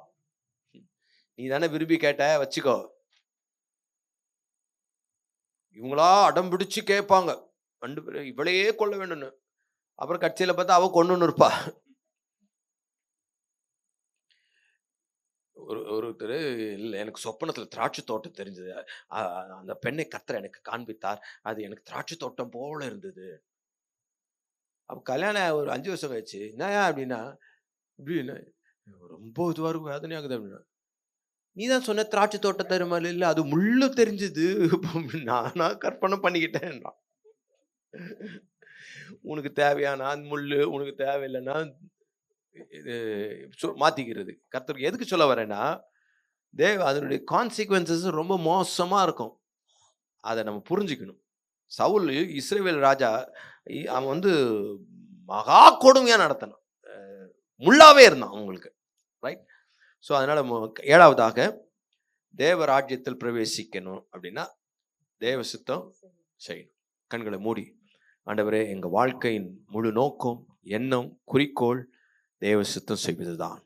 நீ தானே விரும்பி கேட்ட, வச்சுக்கோ. இவங்களா அடம் பிடிச்சு கேட்பாங்க, இவளையே கொல்ல வேணும்னு. அப்புறம் கட்சியில பார்த்தா அவ கொண்டுன்னு இருப்பா. ஒருத்தர், இல்லை எனக்கு சொப்பனத்தில் திராட்சை தோட்டம் தெரிஞ்சது, அந்த பெண்ணை கர்த்தர் எனக்கு காண்பித்தார், அது எனக்கு திராட்சை தோட்டம் போல இருந்தது. அப்போ கல்யாணம் ஒரு 5 வருஷம் ஆயிடுச்சு. என்ன அப்படின்னா, இப்படின்னு ரொம்ப இதுவாக இருக்கும், வேதனையாகுது அப்படின்னா, நீ தான் சொன்ன திராட்சை தோட்டம் தருமா? இல்லை அது முள்ளு தெரிஞ்சது, நானா கற்பனை பண்ணிக்கிட்டேன். உனக்கு தேவையானா அந்த முள்ளு, உனக்கு தேவையில்லைன்னா இது மாத்திக்கிறது. கர்த்தருக்கு எதுக்கு சொல்ல வரேன்னா, அதனுடைய கான்சிக்வன்சஸ் ரொம்ப மோசமா இருக்கும். அதை நம்ம புரிஞ்சுக்கணும். சவுல் இஸ்ரவேல் ராஜா, அவன் மகா கொடுமையா நடத்தணும், முள்ளாவே இருந்தான் அவங்களுக்கு. ரைட். ஸோ அதனால 7வதாக, தேவ ராஜ்யத்தில் பிரவேசிக்கணும் அப்படின்னா தேவ சித்தம் செய்யணும். கண்களை மூடி, ஆண்டவரே, எங்க வாழ்க்கையின் முழு நோக்கம், எண்ணம், குறிக்கோள் தேவ சித்தம் செய்வதுதான்.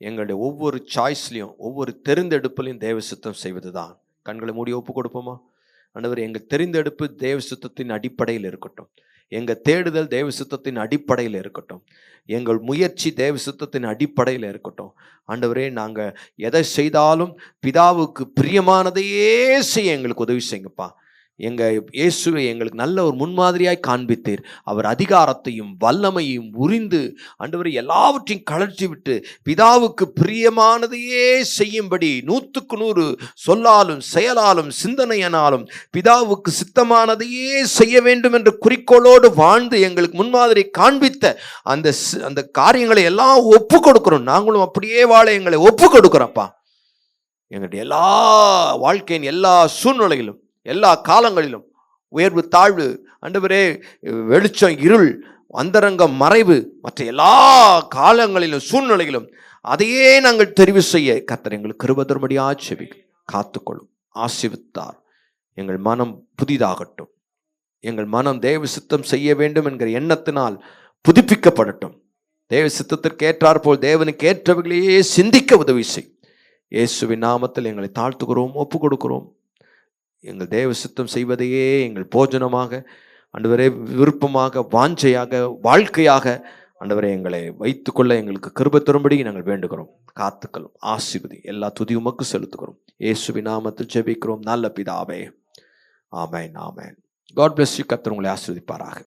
எங்களுடைய ஒவ்வொரு சாய்ஸ்லையும், ஒவ்வொரு தெரிந்தெடுப்பிலையும் தேவ சித்தம் செய்வதுதான். கண்களை மூடி ஒப்பு கொடுப்போமா? ஆண்டவரே, எங்கள் தெரிந்தெடுப்பு தேவ சித்தத்தின் அடிப்படையில் இருக்கட்டும். எங்கள் தேடுதல் தேவ சித்தத்தின் அடிப்படையில் இருக்கட்டும். எங்கள் முயற்சி தேவ சித்தத்தின் அடிப்படையில் இருக்கட்டும். ஆண்டவரே, நாங்கள் எதை செய்தாலும் பிதாவுக்கு பிரியமானதையே செய்ய எங்களுக்கு உதவி செய்யுங்கப்பா. எங்கள் இயேசுவை எங்களுக்கு நல்ல ஒரு முன்மாதிரியாய் காண்பித்தீர். அவர் அதிகாரத்தையும் வல்லமையும் உரிந்து ஆண்டவரே எல்லாவற்றையும் கழற்றி விட்டு பிதாவுக்கு பிரியமானதையே செய்யும்படி 100க்கு 100 சொல்லாலும் செயலாலும் சிந்தனையினாலும் பிதாவுக்கு சித்தமானதையே செய்ய வேண்டும் என்ற குறிக்கோளோடு வாழ்ந்து எங்களுக்கு முன்மாதிரி காண்பித்த அந்த காரியங்களை எல்லாம் ஒப்பு கொடுக்கிறோம். நாங்களும் அப்படியே வாழ எங்களை ஒப்பு கொடுக்கிறோம்ப்பா. எங்களுடைய எல்லா வாழ்க்கையின் எல்லா சூழ்நிலையிலும், எல்லா காலங்களிலும், உயர்வு தாழ்வு, ஆண்டவரே, வெளிச்சம் இருள், அந்தரங்கம் மறைவு, மற்ற எல்லா காலங்களிலும் சூழ்நிலையிலும் அதையே நாங்கள் தெரிவு செய்ய கர்த்தர் எங்களுக்கு கிருபை தரும்படியாக ஜெபிக்கிறோம். காத்துக்கொள்ளும், ஆசீர்வதித்தார். எங்கள் மனம் புதிதாகட்டும். எங்கள் மனம் தேவ சித்தம் செய்ய வேண்டும் என்கிற எண்ணத்தினால் புதுப்பிக்கப்படட்டும். தேவ சித்தத்திற்கு ஏற்றாற்போல் தேவனுக்கு ஏற்றவர்களையே சிந்திக்க உதவி செய். இயேசுவின் நாமத்தில் எங்களை தாழ்த்துகிறோம், ஒப்பு கொடுக்கிறோம். எங்கள் தேவ சித்தம் செய்வதையே எங்கள் போஜனமாக, ஆண்டவரே விருப்பமாக, வாஞ்சையாக, வாழ்க்கையாக ஆண்டவரே எங்களை வைத்துக்கொள்ள எங்களுக்கு கிருபை தரும்படி நாங்கள் வேண்டுகிறோம். காத்துக்களும் ஆசீர்வதி. எல்லா துதி உமக்கு செலுத்துகிறோம். இயேசுவின் நாமத்தில் ஜெபிக்கிறோம் நல்ல பிதாவே. ஆமென், ஆமென். God bless you. கர்த்தர் உங்களை ஆசீர்வதிப்பாராக.